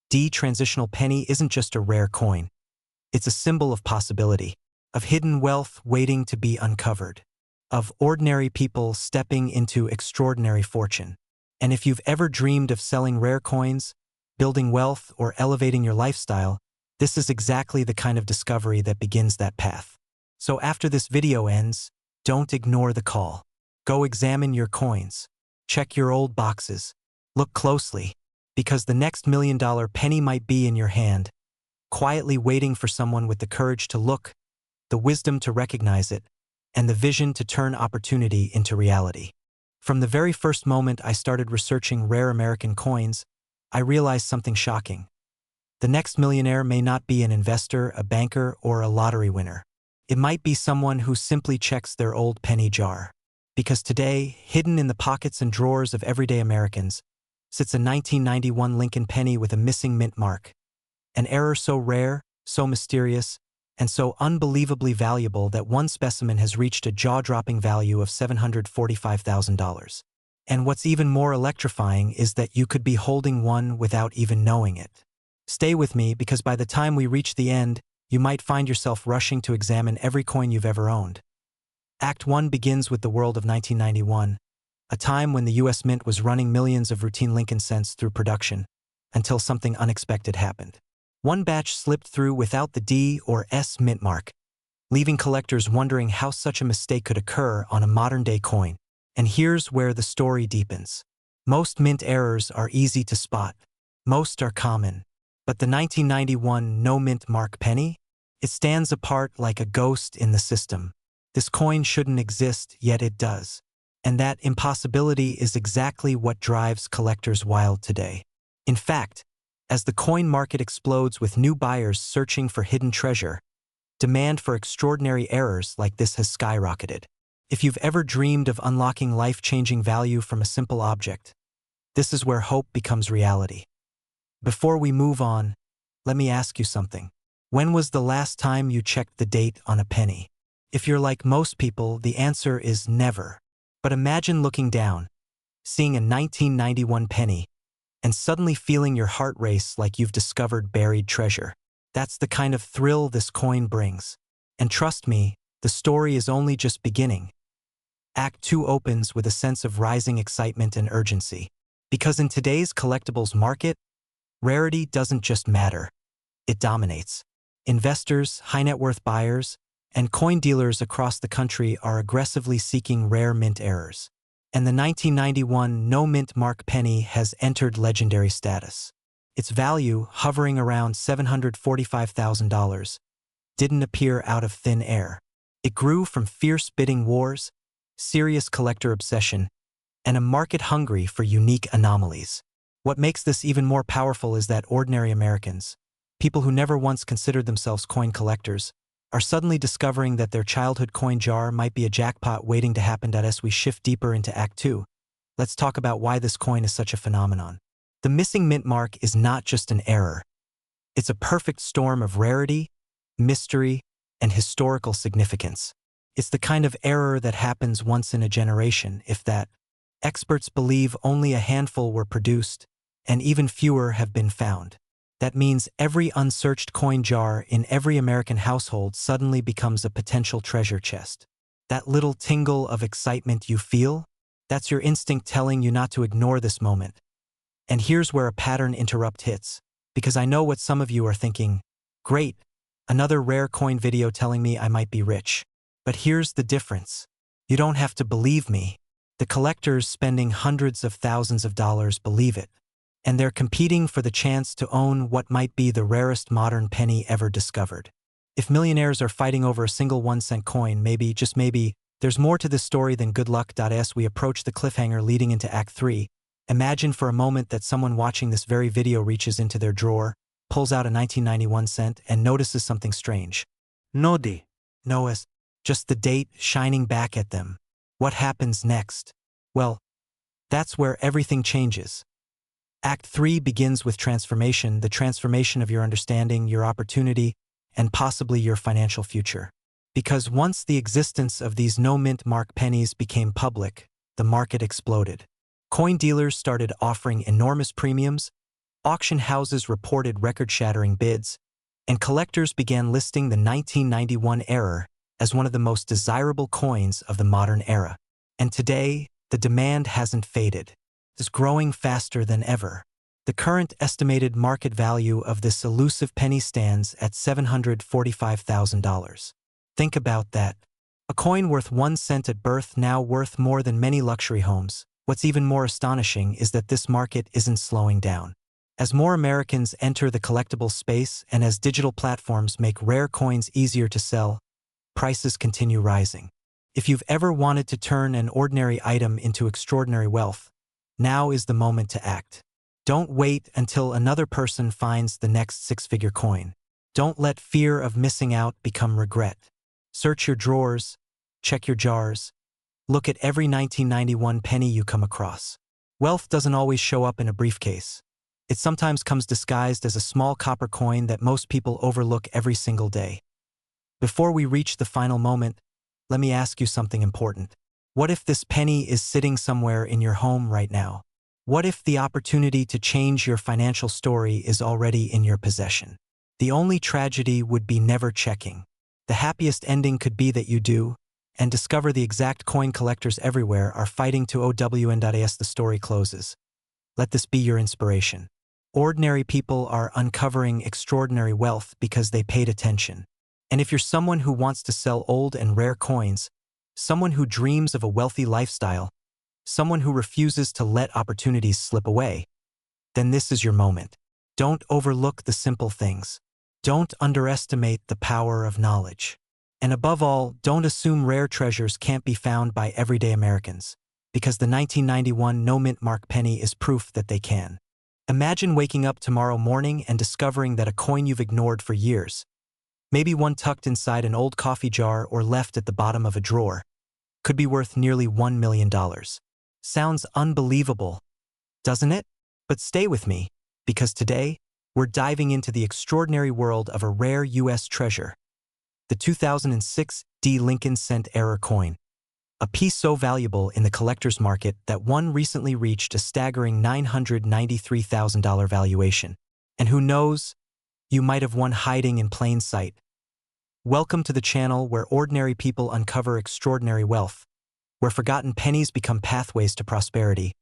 D transitional penny isn't just a rare coin. It's a symbol of possibility, of hidden wealth waiting to be uncovered, of ordinary people stepping into extraordinary fortune. And if you've ever dreamed of selling rare coins, building wealth, or elevating your lifestyle, this is exactly the kind of discovery that begins that path. So after this video ends, don't ignore the call. Go examine your coins. Check your old boxes. Look closely, because the next $1 million penny might be in your hand, quietly waiting for someone with the courage to look, the wisdom to recognize it, and the vision to turn opportunity into reality. From the very first moment I started researching rare American coins, I realized something shocking. The next millionaire may not be an investor, a banker, or a lottery winner. It might be someone who simply checks their old penny jar. Because today, hidden in the pockets and drawers of everyday Americans, sits a 1991 Lincoln penny with a missing mint mark. An error so rare, so mysterious, and so unbelievably valuable that one specimen has reached a jaw-dropping value of $745,000. And what's even more electrifying is that you could be holding one without even knowing it. Stay with me, because by the time we reach the end, you might find yourself rushing to examine every coin you've ever owned. Act 1 begins with the world of 1991, a time when the U.S. Mint was running millions of routine Lincoln cents through production, until something unexpected happened. One batch slipped through without the D or S mint mark, leaving collectors wondering how such a mistake could occur on a modern-day coin. And here's where the story deepens. Most mint errors are easy to spot. Most are common. But the 1991 no mint mark penny? It stands apart like a ghost in the system. This coin shouldn't exist, yet it does. And that impossibility is exactly what drives collectors wild today. In fact, as the coin market explodes with new buyers searching for hidden treasure, demand for extraordinary errors like this has skyrocketed. If you've ever dreamed of unlocking life-changing value from a simple object, this is where hope becomes reality. Before we move on, let me ask you something. When was the last time you checked the date on a penny? If you're like most people, the answer is never. But imagine looking down, seeing a 1991 penny, and suddenly feeling your heart race like you've discovered buried treasure. That's the kind of thrill this coin brings. And trust me, the story is only just beginning. Act 2 opens with a sense of rising excitement and urgency. Because in today's collectibles market, rarity doesn't just matter, it dominates. Investors, high-net-worth buyers, and coin dealers across the country are aggressively seeking rare mint errors. And the 1991 no mint mark penny has entered legendary status. Its value, hovering around $745,000, didn't appear out of thin air. It grew from fierce bidding wars, serious collector obsession, and a market hungry for unique anomalies. What makes this even more powerful is that ordinary Americans, people who never once considered themselves coin collectors, are suddenly discovering that their childhood coin jar might be a jackpot waiting to happen. As we shift deeper into Act 2, let's talk about why this coin is such a phenomenon. The missing mint mark is not just an error. It's a perfect storm of rarity, mystery, and historical significance. It's the kind of error that happens once in a generation, if that. Experts believe only a handful were produced, and even fewer have been found. That means every unsearched coin jar in every American household suddenly becomes a potential treasure chest. That little tingle of excitement you feel? That's your instinct telling you not to ignore this moment. And here's where a pattern interrupt hits, because I know what some of you are thinking. Great, another rare coin video telling me I might be rich. But here's the difference. You don't have to believe me. The collectors spending hundreds of thousands of dollars believe it. And they're competing for the chance to own what might be the rarest modern penny ever discovered. If millionaires are fighting over a single 1-cent coin, maybe, just maybe, there's more to this story than good luck. As we approach the cliffhanger leading into Act 3, imagine for a moment that someone watching this very video reaches into their drawer, pulls out a 1991 cent, and notices something strange. Nodi. Notice, just the date shining back at them. What happens next? Well, that's where everything changes. Act 3 begins with transformation, the transformation of your understanding, your opportunity, and possibly your financial future. Because once the existence of these no mint mark pennies became public, the market exploded. Coin dealers started offering enormous premiums, auction houses reported record-shattering bids, and collectors began listing the 1991 error as one of the most desirable coins of the modern era. And today, the demand hasn't faded. Is growing faster than ever. The current estimated market value of this elusive penny stands at $745,000. Think about that. A coin worth 1 cent at birth now worth more than many luxury homes. What's even more astonishing is that this market isn't slowing down. As more Americans enter the collectible space and as digital platforms make rare coins easier to sell, prices continue rising. If you've ever wanted to turn an ordinary item into extraordinary wealth, now is the moment to act. Don't wait until another person finds the next six-figure coin. Don't let fear of missing out become regret. Search your drawers, check your jars, look at every 1991 penny you come across. Wealth doesn't always show up in a briefcase. It sometimes comes disguised as a small copper coin that most people overlook every single day. Before we reach the final moment, let me ask you something important. What if this penny is sitting somewhere in your home right now? What if the opportunity to change your financial story is already in your possession? The only tragedy would be never checking. The happiest ending could be that you do, and discover the exact coin collectors everywhere are fighting to OWN.as. The story closes. Let this be your inspiration. Ordinary people are uncovering extraordinary wealth because they paid attention. And if you're someone who wants to sell old and rare coins, someone who dreams of a wealthy lifestyle, someone who refuses to let opportunities slip away, then this is your moment. Don't overlook the simple things. Don't underestimate the power of knowledge. And above all, don't assume rare treasures can't be found by everyday Americans, because the 1991 no-mint mark penny is proof that they can. Imagine waking up tomorrow morning and discovering that a coin you've ignored for years, maybe one tucked inside an old coffee jar or left at the bottom of a drawer, could be worth nearly $1 million. Sounds unbelievable, doesn't it? But stay with me, because today, we're diving into the extraordinary world of a rare U.S. treasure, the 2006 D. Lincoln cent error coin, a piece so valuable in the collector's market that one recently reached a staggering $993,000 valuation. And who knows, you might have one hiding in plain sight. Welcome to the channel where ordinary people uncover extraordinary wealth, where forgotten pennies become pathways to prosperity,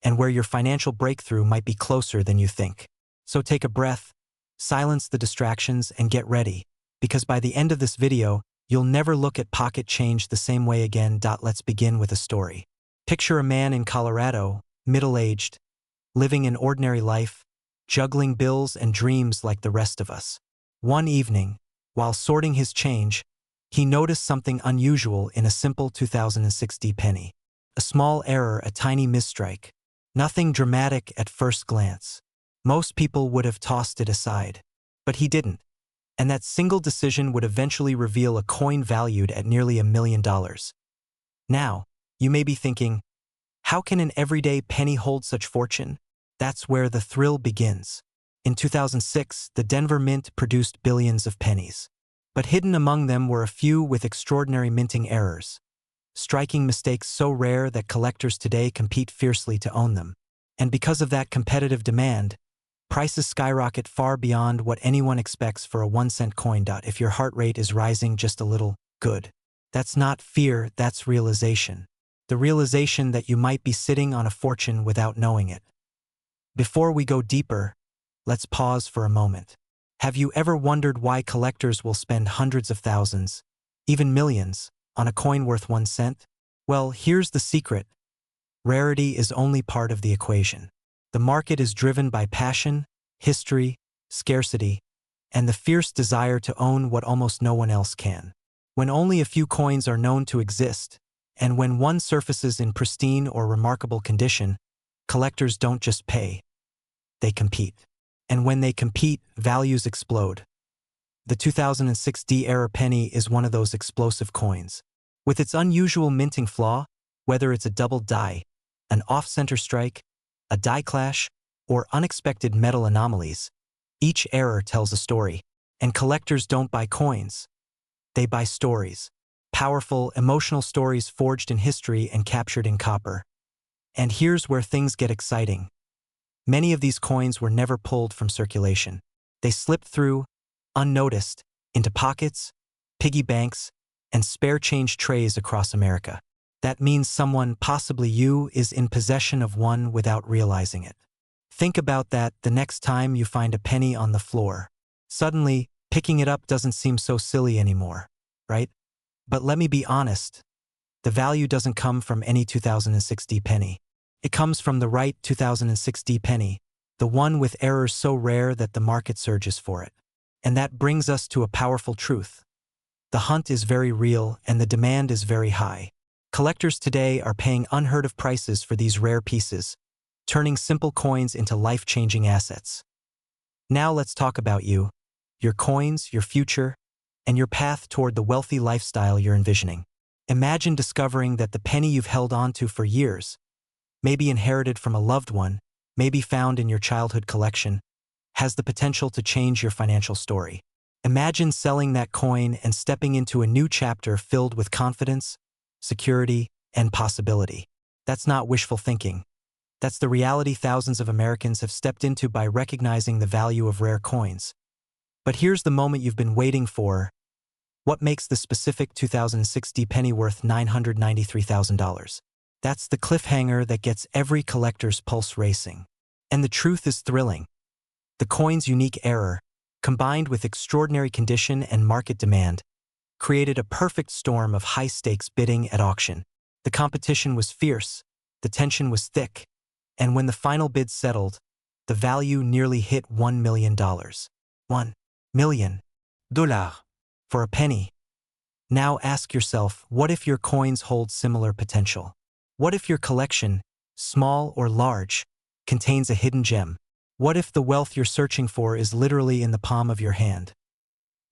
and where your financial breakthrough might be closer than you think. So take a breath, silence the distractions, and get ready, because by the end of this video, you'll never look at pocket change the same way again. Let's begin with a story. Picture a man in Colorado, middle-aged, living an ordinary life, juggling bills and dreams like the rest of us. One evening, while sorting his change, he noticed something unusual in a simple 2006 D penny. A small error, a tiny misstrike. Nothing dramatic at first glance. Most people would have tossed it aside. But he didn't. And that single decision would eventually reveal a coin valued at nearly $1 million. Now, you may be thinking, how can an everyday penny hold such fortune? That's where the thrill begins. In 2006, the Denver Mint produced billions of pennies. But hidden among them were a few with extraordinary minting errors. Striking mistakes so rare that collectors today compete fiercely to own them. And because of that competitive demand, prices skyrocket far beyond what anyone expects for a 1-cent coin. If your heart rate is rising just a little, good. That's not fear, that's realization. The realization that you might be sitting on a fortune without knowing it. Before we go deeper, let's pause for a moment. Have you ever wondered why collectors will spend hundreds of thousands, even millions, on a coin worth 1 cent? Well, here's the secret. Rarity is only part of the equation. The market is driven by passion, history, scarcity, and the fierce desire to own what almost no one else can. When only a few coins are known to exist, and when one surfaces in pristine or remarkable condition, collectors don't just pay, they compete. And when they compete, values explode. The 2006 D-era penny is one of those explosive coins. With its unusual minting flaw, whether it's a double die, an off-center strike, a die clash, or unexpected metal anomalies, each error tells a story. And collectors don't buy coins. They buy stories. Powerful, emotional stories forged in history and captured in copper. And here's where things get exciting. Many of these coins were never pulled from circulation. They slipped through, unnoticed, into pockets, piggy banks, and spare change trays across America. That means someone, possibly you, is in possession of one without realizing it. Think about that the next time you find a penny on the floor. Suddenly, picking it up doesn't seem so silly anymore, right? But let me be honest, the value doesn't come from any 2006 penny. It comes from the right 2006 penny, the one with errors so rare that the market surges for it. And that brings us to a powerful truth. The hunt is very real and the demand is very high. Collectors today are paying unheard of prices for these rare pieces, turning simple coins into life-changing assets. Now let's talk about you, your coins, your future, and your path toward the wealthy lifestyle you're envisioning. Imagine discovering that the penny you've held onto for years, maybe inherited from a loved one, maybe found in your childhood collection, has the potential to change your financial story. Imagine selling that coin and stepping into a new chapter filled with confidence, security, and possibility. That's not wishful thinking. That's the reality thousands of Americans have stepped into by recognizing the value of rare coins. But here's the moment you've been waiting for. What makes the specific 2006 penny worth $993,000? That's the cliffhanger that gets every collector's pulse racing. And the truth is thrilling. The coin's unique error, combined with extraordinary condition and market demand, created a perfect storm of high-stakes bidding at auction. The competition was fierce, the tension was thick, and when the final bid settled, the value nearly hit $1 million. $1 million. For a penny. Now ask yourself, what if your coins hold similar potential? What if your collection, small or large, contains a hidden gem? What if the wealth you're searching for is literally in the palm of your hand?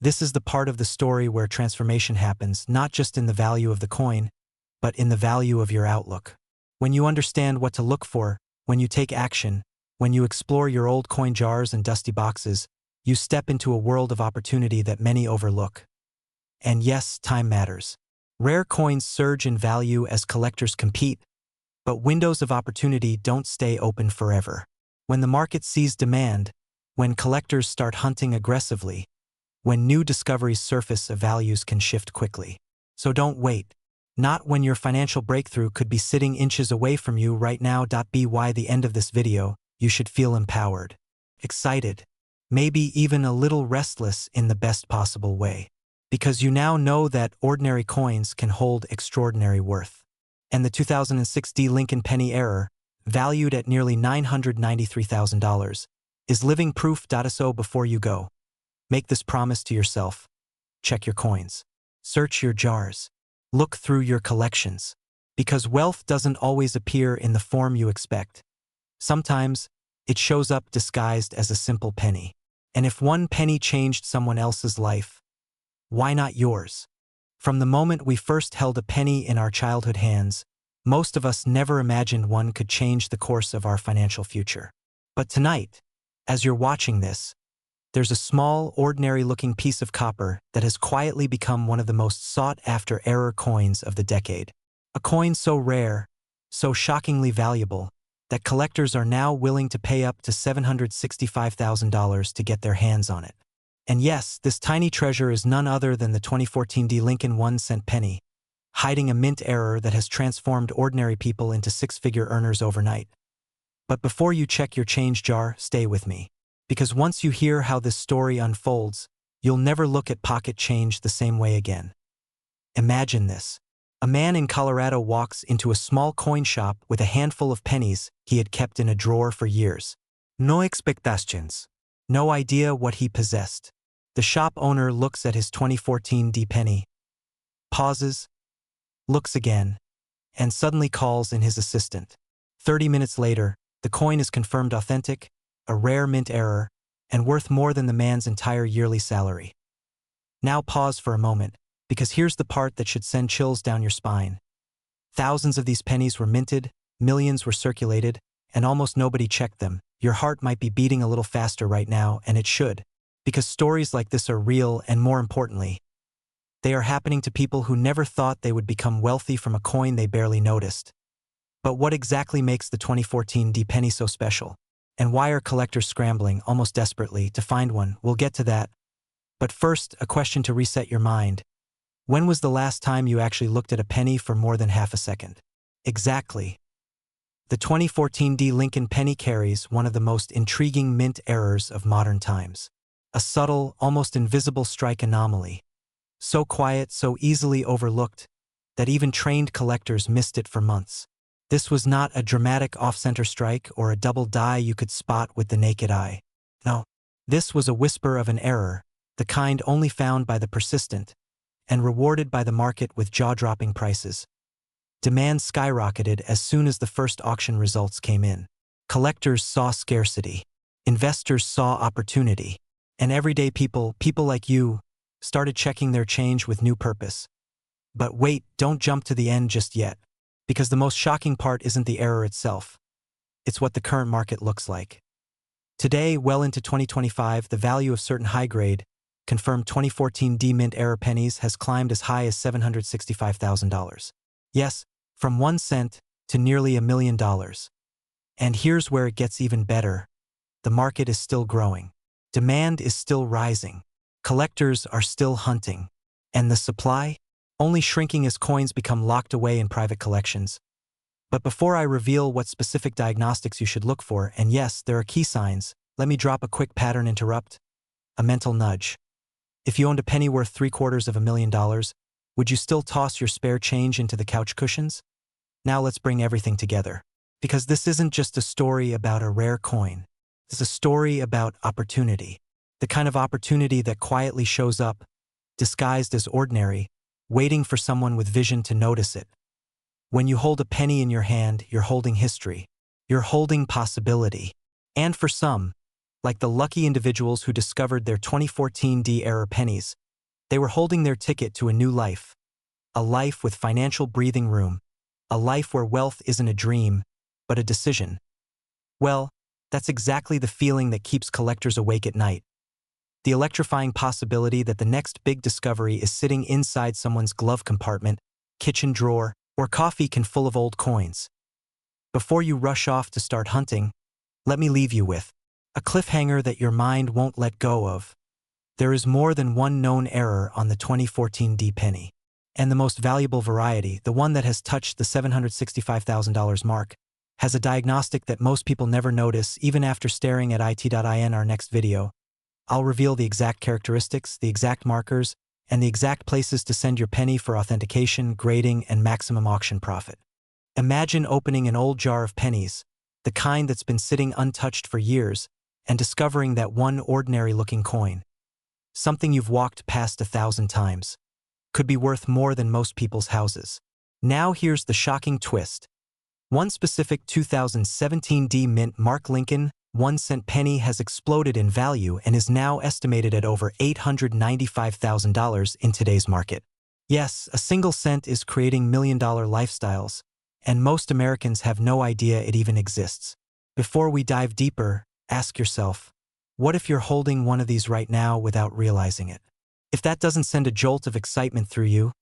This is the part of the story where transformation happens, not just in the value of the coin, but in the value of your outlook. When you understand what to look for, when you take action, when you explore your old coin jars and dusty boxes, you step into a world of opportunity that many overlook. And yes, time matters. Rare coins surge in value as collectors compete, but windows of opportunity don't stay open forever. When the market sees demand, when collectors start hunting aggressively, when new discoveries surface, values can shift quickly. So don't wait. Not when your financial breakthrough could be sitting inches away from you right now. By the end of this video, you should feel empowered, excited, maybe even a little restless in the best possible way. Because you now know that ordinary coins can hold extraordinary worth. And the 2006 Lincoln penny error, valued at nearly $993,000, is living proof. So before you go, make this promise to yourself. Check your coins. Search your jars. Look through your collections. Because wealth doesn't always appear in the form you expect. Sometimes, it shows up disguised as a simple penny. And if one penny changed someone else's life, why not yours? From the moment we first held a penny in our childhood hands, most of us never imagined one could change the course of our financial future. But tonight, as you're watching this, there's a small, ordinary-looking piece of copper that has quietly become one of the most sought-after error coins of the decade. A coin so rare, so shockingly valuable, that collectors are now willing to pay up to $765,000 to get their hands on it. And yes, this tiny treasure is none other than the 2014 Lincoln 1-cent penny, hiding a mint error that has transformed ordinary people into six-figure earners overnight. But before you check your change jar, stay with me. Because once you hear how this story unfolds, you'll never look at pocket change the same way again. Imagine this. A man in Colorado walks into a small coin shop with a handful of pennies he had kept in a drawer for years. No expectations. No idea what he possessed. The shop owner looks at his 2014 penny, pauses, looks again, and suddenly calls in his assistant. 30 minutes later, the coin is confirmed authentic, a rare mint error, and worth more than the man's entire yearly salary. Now pause for a moment, because here's the part that should send chills down your spine. Thousands of these pennies were minted, millions were circulated, and almost nobody checked them. Your heart might be beating a little faster right now, and it should, because stories like this are real and, more importantly, they are happening to people who never thought they would become wealthy from a coin they barely noticed. But what exactly makes the 2014 penny so special? And why are collectors scrambling, almost desperately, to find one? We'll get to that. But first, a question to reset your mind. When was the last time you actually looked at a penny for more than half a second? Exactly. The 2014 Lincoln penny carries one of the most intriguing mint errors of modern times. A subtle, almost invisible strike anomaly. So quiet, so easily overlooked, that even trained collectors missed it for months. This was not a dramatic off-center strike or a double die you could spot with the naked eye. No, this was a whisper of an error, the kind only found by the persistent, and rewarded by the market with jaw-dropping prices. Demand skyrocketed as soon as the first auction results came in. Collectors saw scarcity. Investors saw opportunity. And everyday people like you, started checking their change with new purpose. But wait, don't jump to the end just yet, because the most shocking part isn't the error itself. It's what the current market looks like. Today, well into 2025, the value of certain high-grade, confirmed 2014 D-Mint error pennies has climbed as high as $765,000. Yes, from 1 cent to nearly $1 million. And here's where it gets even better. The market is still growing. Demand is still rising. Collectors are still hunting. And the supply? Only shrinking as coins become locked away in private collections. But before I reveal what specific diagnostics you should look for, and yes, there are key signs, let me drop a quick pattern interrupt. A mental nudge. If you owned a penny worth $750,000, would you still toss your spare change into the couch cushions? Now let's bring everything together. Because this isn't just a story about a rare coin. It's a story about opportunity. The kind of opportunity that quietly shows up, disguised as ordinary, waiting for someone with vision to notice it. When you hold a penny in your hand, you're holding history. You're holding possibility. And for some, like the lucky individuals who discovered their 2014 D-era pennies, they were holding their ticket to a new life. A life with financial breathing room. A life where wealth isn't a dream, but a decision. Well, that's exactly the feeling that keeps collectors awake at night. The electrifying possibility that the next big discovery is sitting inside someone's glove compartment, kitchen drawer, or coffee can full of old coins. Before you rush off to start hunting, let me leave you with a cliffhanger that your mind won't let go of. There is more than one known error on the 2014 D penny. And the most valuable variety, the one that has touched the $765,000 mark, has a diagnostic that most people never notice even after staring at it.in our next video. I'll reveal the exact characteristics, the exact markers, and the exact places to send your penny for authentication, grading, and maximum auction profit. Imagine opening an old jar of pennies, the kind that's been sitting untouched for years, and discovering that one ordinary-looking coin, something you've walked past 1,000 times, could be worth more than most people's houses. Now here's the shocking twist. One specific 2017 D-Mint Mark Lincoln 1-cent penny has exploded in value and is now estimated at over $895,000 in today's market. Yes, a single cent is creating million-dollar lifestyles, and most Americans have no idea it even exists. Before we dive deeper, ask yourself, what if you're holding one of these right now without realizing it? If that doesn't send a jolt of excitement through you,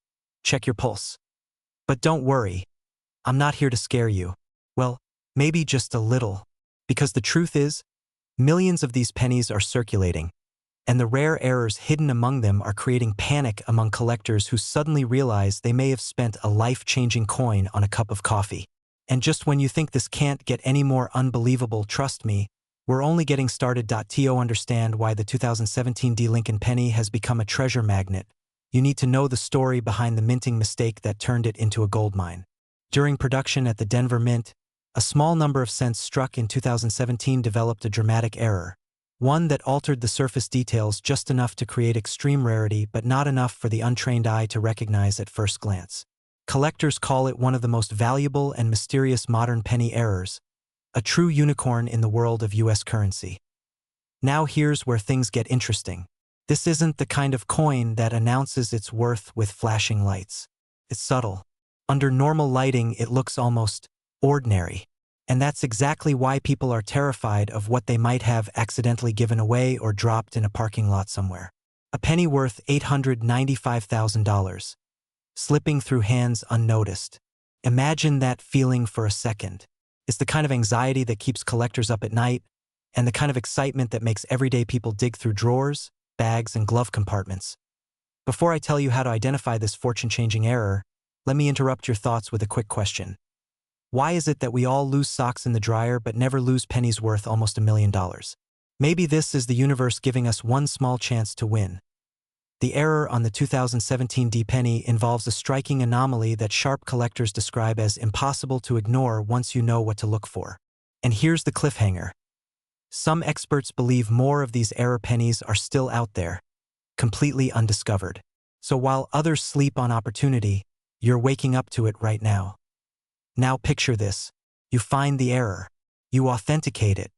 check your pulse. But don't worry, I'm not here to scare you. Well, maybe just a little. Because the truth is, millions of these pennies are circulating, and the rare errors hidden among them are creating panic among collectors who suddenly realize they may have spent a life-changing coin on a cup of coffee. And just when you think this can't get any more unbelievable, trust me, we're only getting started. To understand why the 2017 D Lincoln penny has become a treasure magnet, you need to know the story behind the minting mistake that turned it into a goldmine. During production at the Denver Mint, a small number of cents struck in 2017 developed a dramatic error, one that altered the surface details just enough to create extreme rarity but not enough for the untrained eye to recognize at first glance. Collectors call it one of the most valuable and mysterious modern penny errors, a true unicorn in the world of US currency. Now here's where things get interesting. This isn't the kind of coin that announces its worth with flashing lights. It's subtle. Under normal lighting, it looks almost ordinary. And that's exactly why people are terrified of what they might have accidentally given away or dropped in a parking lot somewhere. A penny worth $895,000, slipping through hands unnoticed. Imagine that feeling for a second. It's the kind of anxiety that keeps collectors up at night, and the kind of excitement that makes everyday people dig through drawers, bags, and glove compartments. Before I tell you how to identify this fortune-changing error, let me interrupt your thoughts with a quick question. Why is it that we all lose socks in the dryer but never lose pennies worth almost $1 million? Maybe this is the universe giving us one small chance to win. The error on the 2017 penny involves a striking anomaly that sharp collectors describe as impossible to ignore once you know what to look for. And here's the cliffhanger. Some experts believe more of these error pennies are still out there, completely undiscovered. So while others sleep on opportunity, you're waking up to it right now. Now picture this. You find the error. You authenticate it.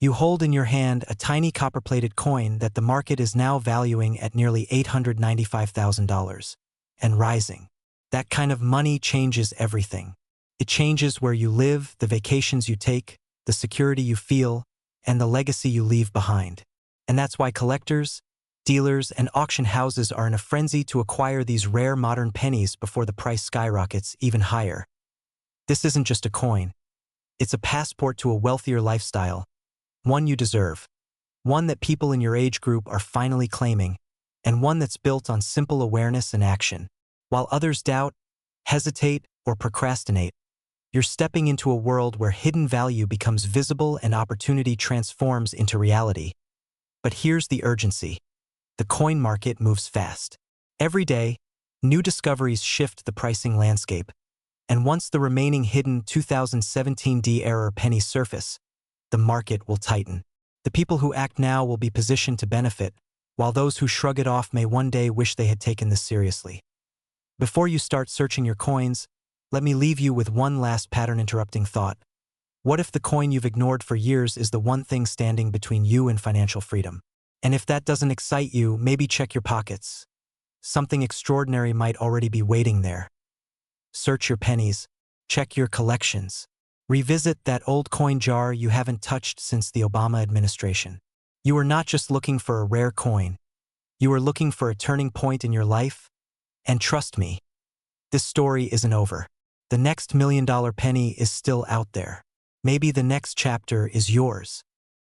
You hold in your hand a tiny copper-plated coin that the market is now valuing at nearly $895,000 and rising. That kind of money changes everything. It changes where you live, the vacations you take, the security you feel, and the legacy you leave behind. And that's why collectors, dealers, and auction houses are in a frenzy to acquire these rare modern pennies before the price skyrockets even higher. This isn't just a coin. It's a passport to a wealthier lifestyle, one you deserve, one that people in your age group are finally claiming, and one that's built on simple awareness and action. While others doubt, hesitate, or procrastinate, you're stepping into a world where hidden value becomes visible and opportunity transforms into reality. But here's the urgency. The coin market moves fast. Every day, new discoveries shift the pricing landscape, and once the remaining hidden 2017 error pennies surface, the market will tighten. The people who act now will be positioned to benefit, while those who shrug it off may one day wish they had taken this seriously. Before you start searching your coins, let me leave you with one last pattern-interrupting thought. What if the coin you've ignored for years is the one thing standing between you and financial freedom? And if that doesn't excite you, maybe check your pockets. Something extraordinary might already be waiting there. Search your pennies, check your collections. Revisit that old coin jar you haven't touched since the Obama administration. You are not just looking for a rare coin. You are looking for a turning point in your life. And trust me, this story isn't over. The next $1 million penny is still out there. Maybe the next chapter is yours.